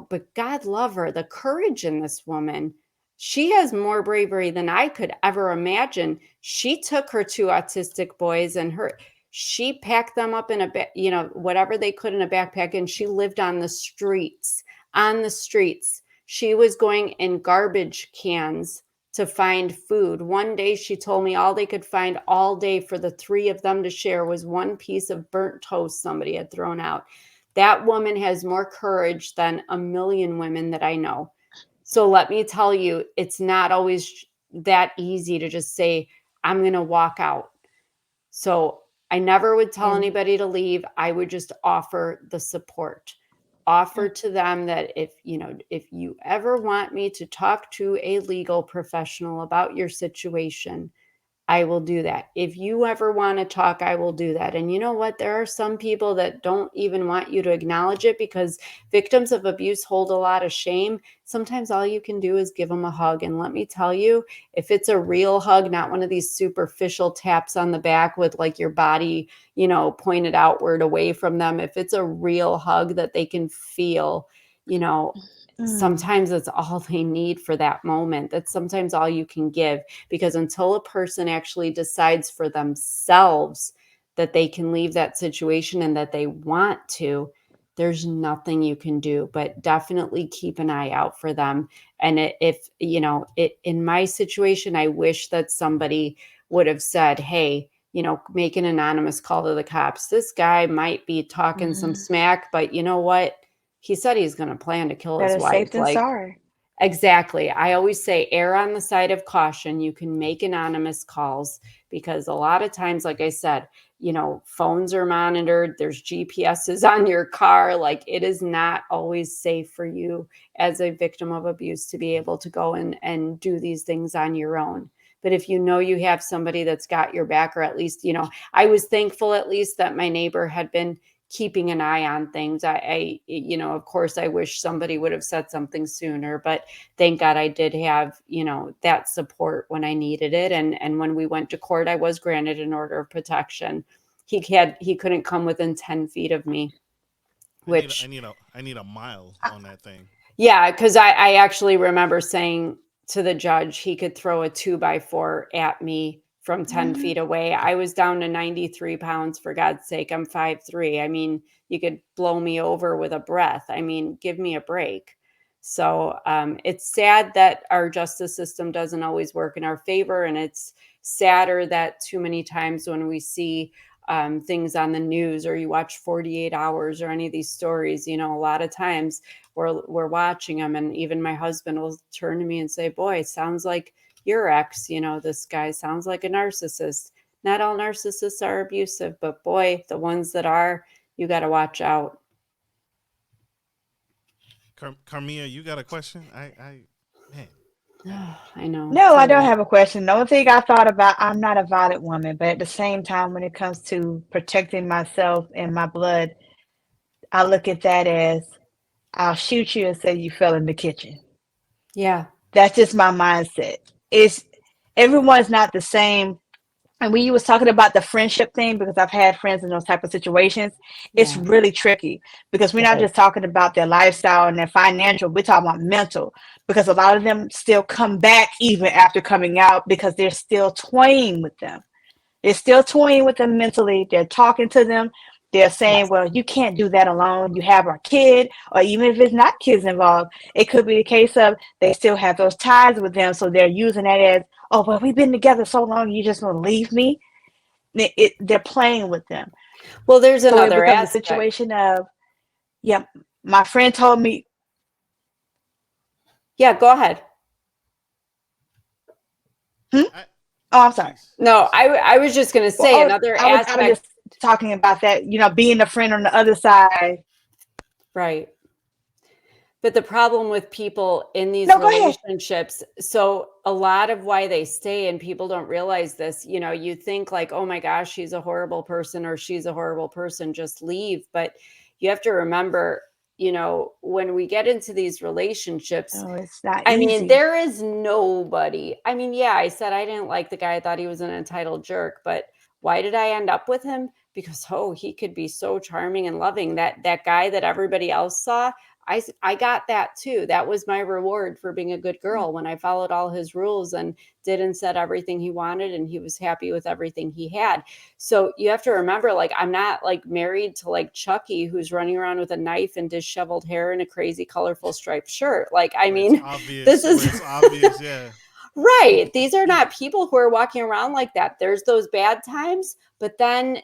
but God love her, the courage in this woman. She has more bravery than I could ever imagine. She took her two autistic boys and she packed them up in whatever they could in a backpack, and she lived on the streets. On the streets. She was going in garbage cans to find food. One day she told me all they could find all day for the three of them to share was one piece of burnt toast somebody had thrown out. That woman has more courage than a million women that I know. So let me tell you, it's not always that easy to just say, I'm going to walk out. So I never would tell anybody to leave. I would just offer the support. Offer to them that if you ever want me to talk to a legal professional about your situation, I will do that. If you ever want to talk, I will do that. And you know what? There are some people that don't even want you to acknowledge it because victims of abuse hold a lot of shame. Sometimes all you can do is give them a hug. And let me tell you, if it's a real hug, not one of these superficial taps on the back with like your body, pointed outward away from them, if it's a real hug that they can feel, sometimes that's all they need for that moment. That's sometimes all you can give, because until a person actually decides for themselves that they can leave that situation and that they want to, there's nothing you can do, but definitely keep an eye out for them. And in my situation, I wish that somebody would have said, hey, make an anonymous call to the cops. This guy might be talking some smack, but you know what? He said he's going to plan to kill his better wife. safe than sorry. Exactly. I always say err on the side of caution. You can make anonymous calls because a lot of times, like I said, phones are monitored. There's GPSs on your car. Like, it is not always safe for you as a victim of abuse to be able to go and do these things on your own. But if you have somebody that's got your back, or at least, I was thankful at least that my neighbor had been keeping an eye on things. I of course, I wish somebody would have said something sooner, but thank God I did have, that support when I needed it. And when we went to court, I was granted an order of protection. He couldn't come within 10 feet of me, which I need a mile on that thing. Yeah, because I actually remember saying to the judge he could throw a 2x4 at me from 10 feet away. I was down to 93 pounds, for God's sake. I'm 5'3". I mean, you could blow me over with a breath. I mean, give me a break. So it's sad that our justice system doesn't always work in our favor. And it's sadder that too many times when we see things on the news, or you watch 48 Hours or any of these stories, a lot of times we're watching them. And even my husband will turn to me and say, boy, it sounds like your ex, this guy sounds like a narcissist. Not all narcissists are abusive, but boy, the ones that are, you got to watch out. Karmea, you got a question? I know. No, I don't have a question. The only thing I thought about, I'm not a violent woman, but at the same time, when it comes to protecting myself and my blood, I look at that as I'll shoot you and say you fell in the kitchen. Yeah. That's just my mindset. Everyone's not the same. And when you was talking about the friendship thing, because I've had friends in those type of situations, it's really tricky because we're not just talking about their lifestyle and their financial, we're talking about mental, because a lot of them still come back even after coming out because they're still toying with them. They're still toying with them mentally. They're talking to them. They're saying, well, you can't do that alone. You have our kid, or even if it's not kids involved, it could be a case of they still have those ties with them. So they're using that as, oh, well, we've been together so long, you just want to leave me. They're playing with them. Well, there's so another it becomes aspect. a situation of Yep. My friend told me, Yeah, go ahead. hmm? I Oh, I'm sorry. please No, proceed. I was just going to Well, say another I was aspect. just talking about that, being a friend on the other side. Right. But the problem with people in these No, go ahead. relationships, so a lot of why they stay, and people don't realize this, you think like, oh my gosh, she's a horrible person or she's a horrible person, just leave. But you have to remember, when we get into these relationships, Oh, it's not I mean, easy. there is nobody. I mean, yeah, I said I didn't like the guy. I thought he was an entitled jerk, but why did I end up with him? Because he could be so charming and loving. That guy that everybody else saw, I got that too. That was my reward for being a good girl when I followed all his rules and did and said everything he wanted, and he was happy with everything he had. So you have to remember, like, I'm not like married to like Chucky, who's running around with a knife and disheveled hair and a crazy colorful striped shirt. Like, I Where it's mean, this obvious, is yeah. right. These are not people who are walking around like that. There's those bad times, but then,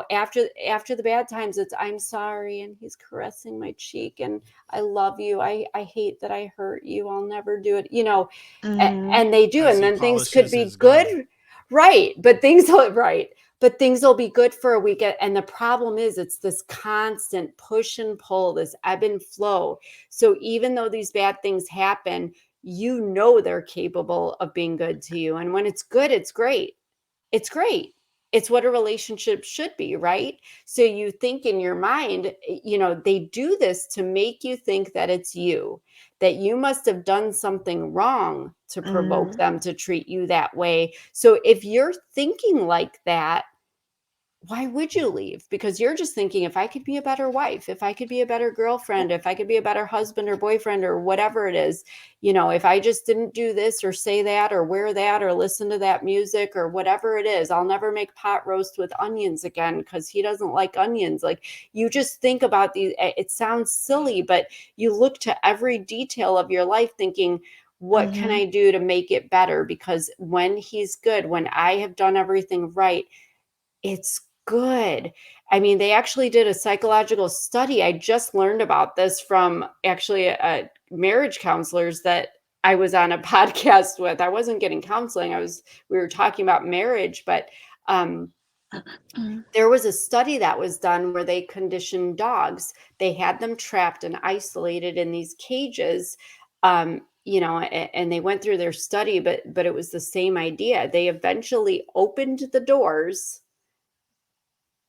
after the bad times, it's I'm sorry, and he's caressing my cheek, and I love you. I hate that I hurt you. I'll never do it. Hmm. And they do, As and he then things could polishes be his gun. good. Right. But things will be good for a weekend. And the problem is it's this constant push and pull, this ebb and flow. So even though these bad things happen, they're capable of being good to you. And when it's good, it's great. It's great. It's what a relationship should be, right? So you think in your mind, they do this to make you think that it's you, that you must have done something wrong to provoke Hmm. them to treat you that way. So if you're thinking like that, why would you leave? Because you're just thinking, if I could be a better wife, if I could be a better girlfriend, if I could be a better husband or boyfriend or whatever it is, if I just didn't do this or say that or wear that or listen to that music or whatever it is, I'll never make pot roast with onions again because he doesn't like onions. Like, you just think about these. It sounds silly, but you look to every detail of your life thinking, what can Hmm. I do to make it better? Because when he's good, when I have done everything right, it's good. I mean, they actually did a psychological study. I just learned about this from actually marriage counselors that I was on a podcast with. I wasn't getting counseling. We were talking about marriage, but um, there was a study that was done where they conditioned dogs. They had them trapped and isolated in these cages. And they went through their study, but it was the same idea. They eventually opened the doors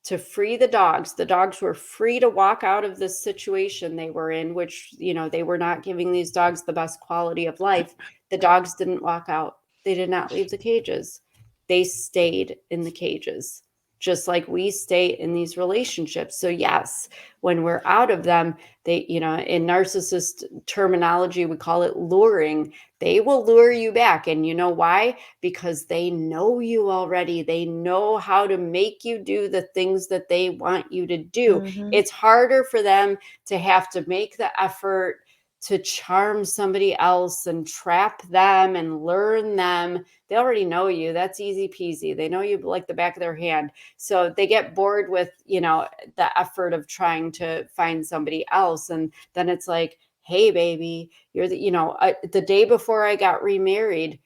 to free the dogs. The dogs were free to walk out of this situation they were in, which, they were not giving these dogs the best quality of life. The dogs didn't walk out. They did not leave the cages. They stayed in the cages, just like we stay in these relationships. So, yes, when we're out of them, they, in narcissist terminology, we call it luring. They will lure you back. And you know why? Because they know you already. They know how to make you do the things that they want you to do. Hmm. It's harder for them to have to make the effort to charm somebody else and trap them and learn them. They already know you. That's easy peasy. They know you like the back of their hand. So they get bored with, the effort of trying to find somebody else. And then it's like, hey, baby, the day before I got remarried,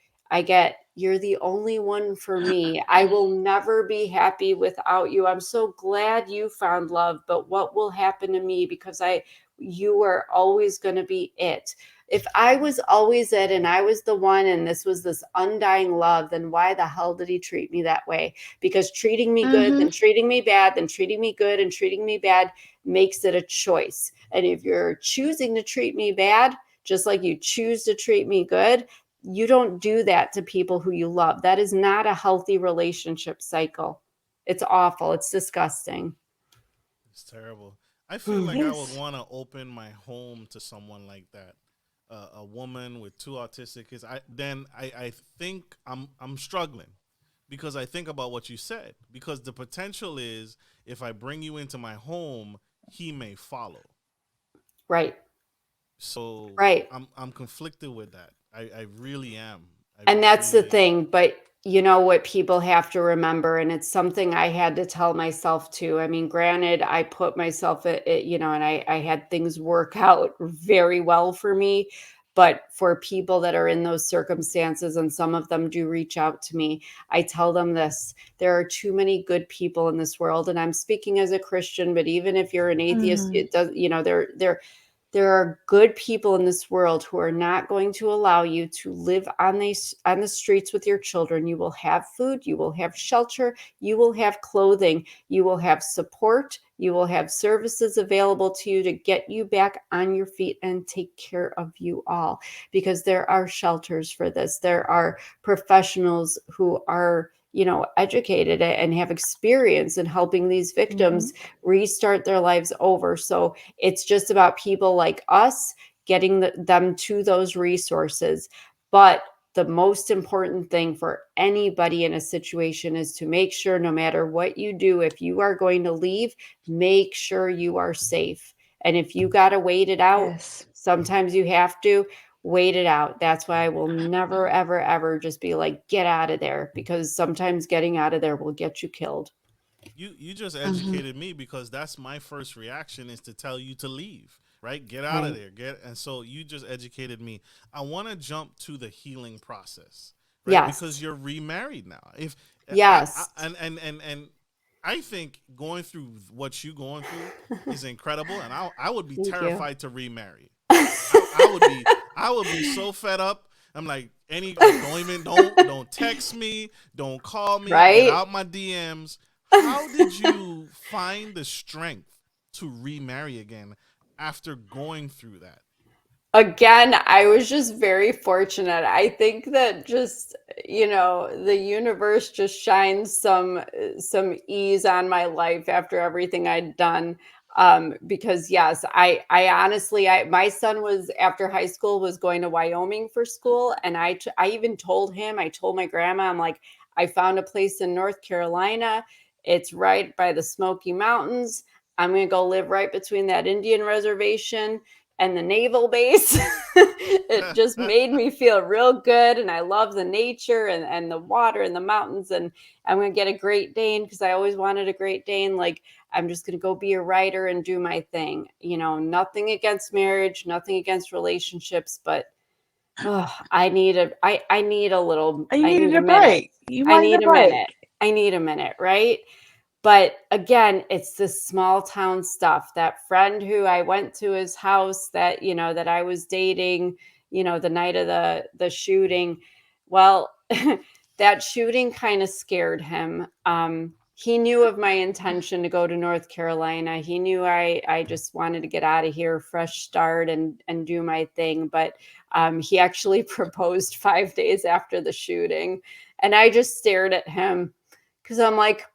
you're the only one for me. I will never be happy without you. I'm so glad you found love, but what will happen to me? Because you are always going to be it. If I was always it and I was the one and this was this undying love, then why the hell did he treat me that way? Because treating me good, Hmm. then treating me bad, then treating me good and treating me bad makes it a choice. And if you're choosing to treat me bad, just like you choose to treat me good, you don't do that to people who you love. That is not a healthy relationship cycle. It's awful. It's disgusting. It's terrible. I feel Hmm. like I would Yes. want to open my home to someone like that. A woman with two autistic kids. I think I'm struggling because I think about what you said. Because the potential is if I bring you into my home, he may follow. Right. So Right. I'm conflicted with that. I really am. I And that's the really am. thing. But you know what people have to remember, and it's something I had to tell myself too. I mean, granted, I put myself you know, and I had things work out very well for me. But for people that are in those circumstances, and some of them do reach out to me, I tell them this: there are too many good people in this world. And I'm speaking as a Christian, but even if you're an atheist, Mm-hmm. it does, you know, there are good people in this world who are not going to allow you to live on the streets with your children. You will have food, you will have shelter, you will have clothing, you will have support, you will have services available to you to get you back on your feet and take care of you all, because there are shelters for this. There are professionals who are, you know, educated and have experience in helping these victims restart their lives over. So it's just about people like us getting them to those resources. But the most important thing for anybody in a situation is to make sure, no matter what you do, if you are going to leave, make sure you are safe. And if you got to wait it out, Yes. sometimes you have to wait it out. That's why I will never, ever, ever just be like, get out of there, because sometimes getting out of there will get you killed. You just Mm-hmm. educated me, because that's my first reaction, is to tell you to leave, right? Get out of Right. there. And so you just educated me. I want to jump to the healing process, right? Because Yes. you're remarried now. If I Yes. and I think going through what you going through is incredible, and I would be Thank you. terrified to remarry. I would be so fed up. I'm like, don't text me, don't call me, get Right? out my DMs. How did you find the strength to remarry again after going through that? Again, I was just very fortunate. I think that just, you know, the universe just shines some ease on my life after everything I'd done. Because yes, I honestly, my son was, after high school, was going to Wyoming for school, and I even told him, I told my grandma, I'm like, I found a place in North Carolina. It's right by the Smoky Mountains. I'm gonna go live right between that Indian reservation and the naval base. It just made me feel real good. And I love the nature and the water and the mountains. And I'm going to get a Great Dane, because I always wanted a Great Dane. Like, I'm just going to go be a writer and do my thing. You know, nothing against marriage, nothing against relationships, but I need a little, You I needed need a a minute. break. You I wanted a need a break. minute. I need a minute, right? But again, it's this small town stuff. That friend who I went to his house, that, you know, that I was dating, you know, the night of the shooting. Well, that shooting kind of scared him. He knew of my intention to go to North Carolina. He knew I just wanted to get out of here, fresh start, and do my thing. But he actually proposed 5 days after the shooting, and I just stared at him, because I'm like,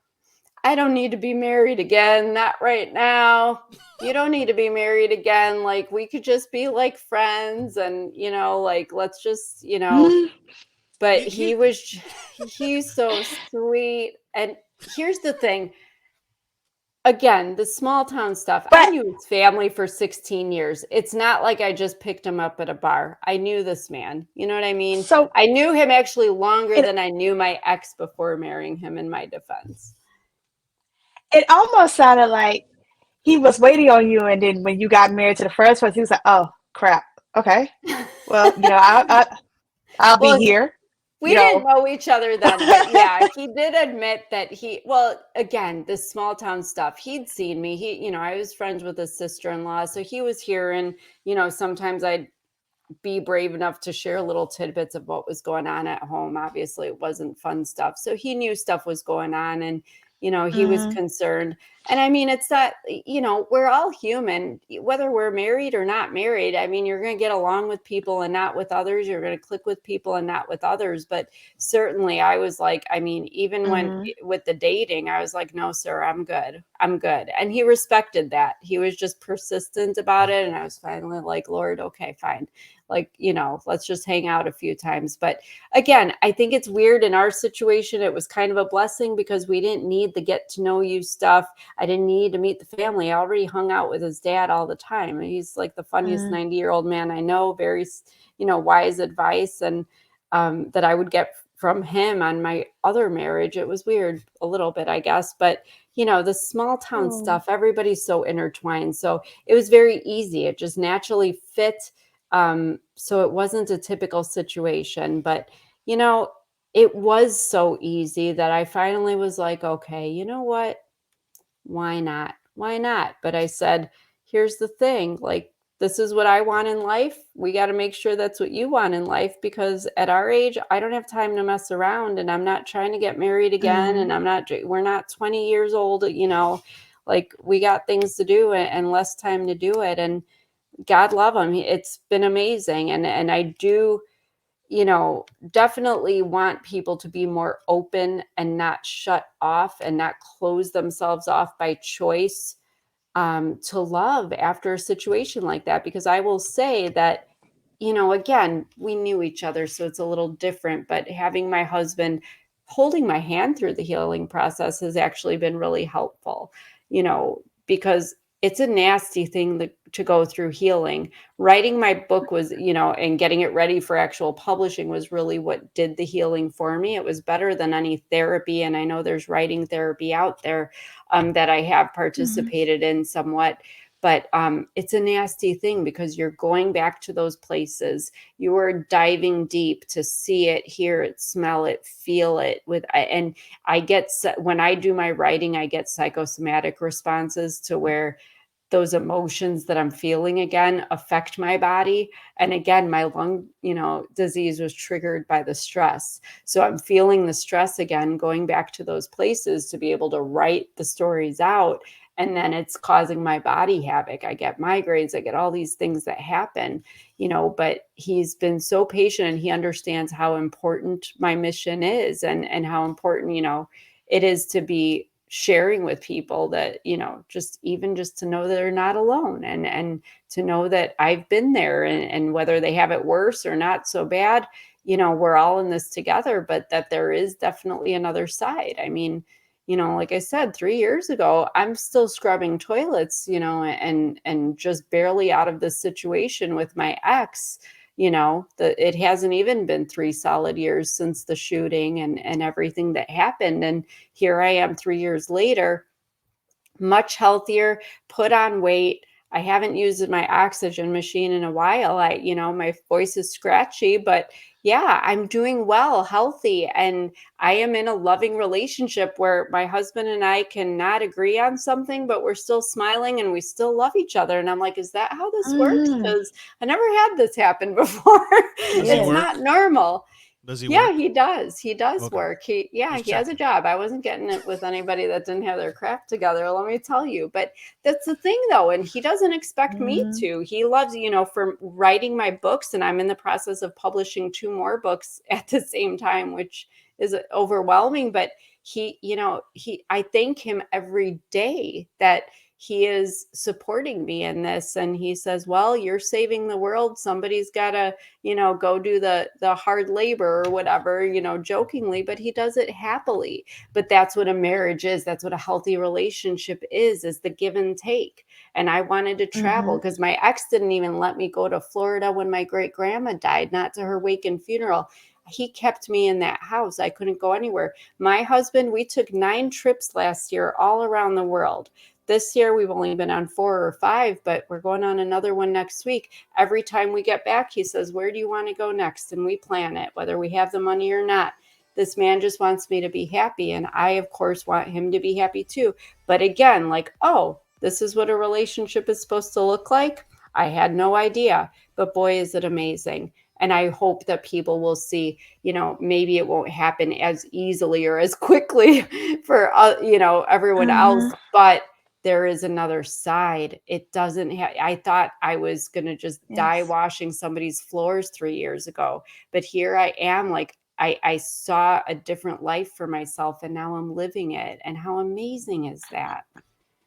I don't need to be married again. Not right now. You don't need to be married again. Like, we could just be like friends, and, you know, like, let's just, you know. Mhm. But He he's so sweet. And here's the thing. Again, the small town stuff. I But knew his family for 16 years. It's not like I just picked him up at a bar. I knew this man. You know what I mean? so I knew him actually longer it than I knew my ex before marrying him, in my defense. it almost sounded like he was waiting on you, and then when you got married to the first person, he was like, "Oh crap, okay, well, I'll be Well, here," we you didn't know. know each other then, but yeah, he did admit that well, again, this small town stuff, he'd seen me. You know, I was friends with his sister-in-law, so he was here, and, you know, sometimes I'd be brave enough to share little tidbits of what was going on at home. Obviously, it wasn't fun stuff. So he knew stuff was going on, and, you know, he was Mhm. concerned. And I mean, it's that, you know, we're all human, whether we're married or not married. I mean, you're going to get along with people and not with others. You're going to click with people and not with others. But certainly I was like, I mean, even when Mhm. with the dating, I was like, no, sir, I'm good. I'm good. And he respected that. He was just persistent about it. And I was finally like, Lord, okay, fine, like, you know, let's just hang out a few times. But again, I think it's weird in our situation. It was kind of a blessing, because we didn't need the get to know you stuff. I didn't need to meet the family. I already hung out with his dad all the time. He's like the funniest Mhm. 90-year-old man I know, very, you know, wise advice, and that I would get from him on my other marriage. It was weird a little bit, I guess, but you know, the small town stuff, everybody's so intertwined. So it was very easy. It just naturally fit. So it wasn't a typical situation, but you know, it was so easy that I finally was like, okay, you know what? Why not? Why not? But I said, here's the thing, like, this is what I want in life. We got to make sure that's what you want in life, because at our age, I don't have time to mess around, and I'm not trying to get married again. And we're not 20 years old, you know, like we got things to do and less time to do it. And God love him. It's been amazing. And I do, you know, definitely want people to be more open and not shut off and not close themselves off by choice, to love after a situation like that. Because I will say that, you know, again, we knew each other, so it's a little different, but having my husband holding my hand through the healing process has actually been really helpful, you know, because it's a nasty thing to go through healing. Writing my book was, you know, and getting it ready for actual publishing was really what did the healing for me. It was better than any therapy. And I know there's writing therapy out there, that I have participated in somewhat. But it's a nasty thing because you're going back to those places. You are diving deep to see it, hear it, smell it, feel it. And I get, when I do my writing, I get psychosomatic responses to where those emotions that I'm feeling again affect my body. And again, my lung, you know, disease was triggered by the stress. So I'm feeling the stress again, going back to those places to be able to write the stories out. And then it's causing my body havoc. I get migraines, I get all these things that happen, you know, but he's been so patient, and he understands how important my mission is, and how important, you know, it is to be sharing with people that, you know, just to know that they're not alone, and to know that I've been there, and whether they have it worse or not so bad, you know, we're all in this together, but that there is definitely another side. I mean, you know, like I said, 3 years ago, I'm still scrubbing toilets, you know, and just barely out of this situation with my ex. You know, it hasn't even been 3 solid years since the shooting and everything that happened. And here I am 3 years later, much healthier, put on weight. I haven't used my oxygen machine in a while. You know, my voice is scratchy, but yeah, I'm doing well, healthy. And I am in a loving relationship where my husband and I cannot agree on something, but we're still smiling and we still love each other. And I'm like, is that how this works? Because I never had this happen before. It's not normal. Does he Yeah, work? he does. He does Okay. work. He has a job. I wasn't getting it with anybody that didn't have their crap together, let me tell you. But that's the thing though, and he doesn't expect me to. He loves, you know, for writing my books, and I'm in the process of publishing 2 more books at the same time, which is overwhelming, but he, you know, I thank him every day that he is supporting me in this. And he says, well, you're saving the world. Somebody's got to, you know, go do the hard labor or whatever, you know, jokingly, but he does it happily. But that's what a marriage is. That's what a healthy relationship is the give and take. And I wanted to travel because my ex didn't even let me go to Florida when my great grandma died, not to her wake and funeral. He kept me in that house. I couldn't go anywhere. My husband, we took 9 trips last year all around the world. This year, we've only been on 4 or 5, but we're going on another one next week. Every time we get back, he says, where do you want to go next? And we plan it, whether we have the money or not. This man just wants me to be happy. And I, of course, want him to be happy too. But again, like, oh, this is what a relationship is supposed to look like. I had no idea, but boy, is it amazing. And I hope that people will see, you know, maybe it won't happen as easily or as quickly for, you know, everyone else, but there is another side. It doesn't have, I thought I was going to just die washing somebody's floors 3 years ago, but here I am, like, I saw a different life for myself, and now I'm living it. And how amazing is that?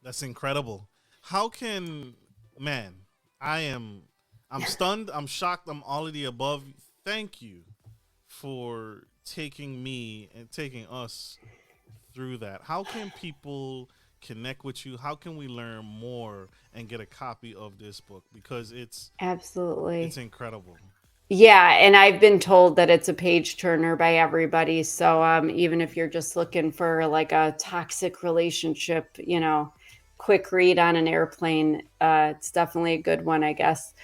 That's incredible. How can, man, I'm stunned, I'm shocked, I'm all of the above. Thank you for taking me and taking us through that. How can people connect with you? How can we learn more and get a copy of this book? Because it's absolutely, it's incredible. Yeah, and I've been told that it's a page turner by everybody. So even if you're just looking for like a toxic relationship, quick read on an airplane, it's definitely a good one, I guess.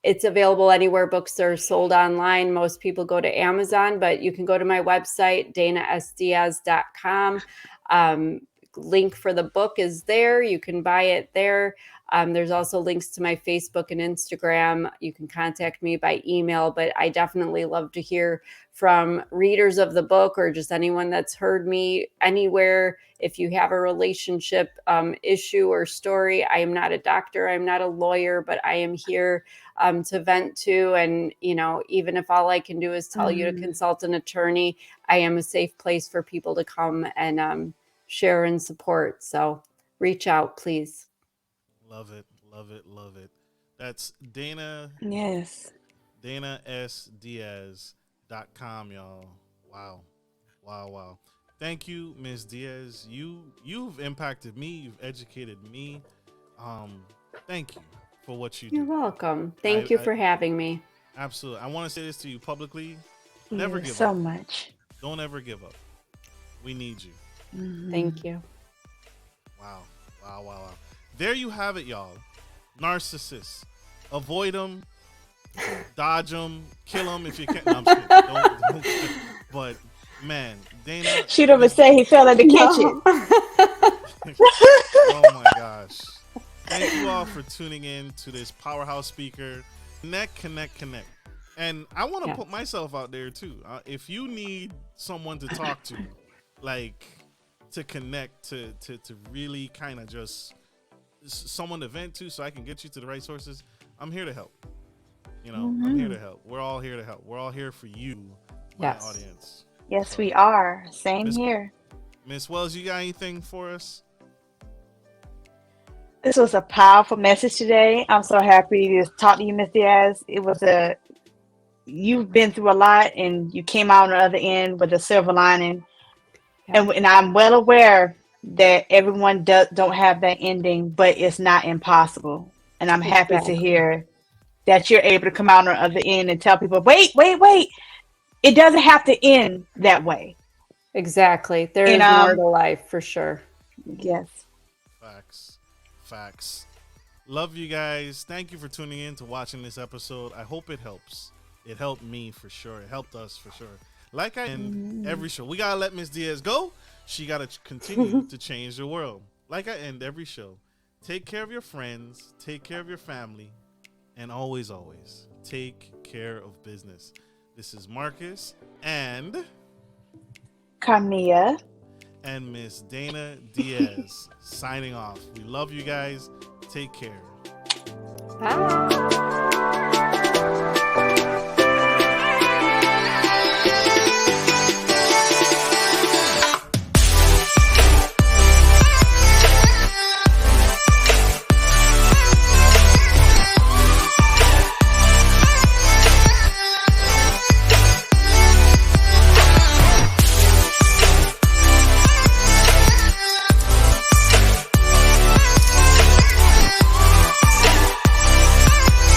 It's available anywhere books are sold online. Most people go to Amazon, but you can go to my website, danasdiaz.com. Link for the book is there. You can buy it there. There's also links to my Facebook and Instagram. You can contact me by email, but I definitely love to hear from readers of the book or just anyone that's heard me anywhere. If you have a relationship issue or story, I am not a doctor, I'm not a lawyer, but I am here to vent to. And, even if all I can do is tell you to consult an attorney, I am a safe place for people to come and share and support. So reach out, please. Love it, love it, love it. That's Dana. Yes. DanaSDiaz.com, y'all. Wow. Wow, wow. Thank you, Ms. Diaz. You've impacted me, you've educated me. Thank you for what you do. You're welcome. Thank you for having me. Absolutely. I want to say this to you publicly. Never give so up. much. Don't ever give up. We need you. Thank you. Wow. Wow, wow, wow. There you have it, y'all. Narcissists. Avoid them. Dodge them. Kill them if you can. No, I'm just kidding. Don't but, man, Dana. Shoot him and say he fell in the kitchen. Oh, my gosh. Thank you all for tuning in to this Powerhouse Speaker. Connect. And I want to put myself out there, too. If you need someone to talk to, like, to connect, to really kind of just someone to vent to so I can get you to the right sources, I'm here to help. I'm here to help. We're all here to help. We're all here for you, my audience. Yes, we are. Same here. Miss Wells, you got anything for us? This was a powerful message today. I'm so happy to talk to you, Miss Diaz. You've been through a lot and you came out on the other end with a silver lining. And I'm well aware that everyone don't have that ending, but it's not impossible. And I'm happy to hear that you're able to come out on the other end and tell people, wait. It doesn't have to end that way. Exactly. There is more to life for sure. Yes. Facts. Love you guys. Thank you for tuning in to watching this episode. I hope it helps. It helped me for sure. It helped us for sure. Like I end every show, we gotta let Miss Diaz go. She gotta continue to change the world. Like I end every show, take care of your friends, take care of your family, and always take care of business. This is Marcus and Karmea and Miss Dana Diaz signing off. We love you guys. Take care. Bye.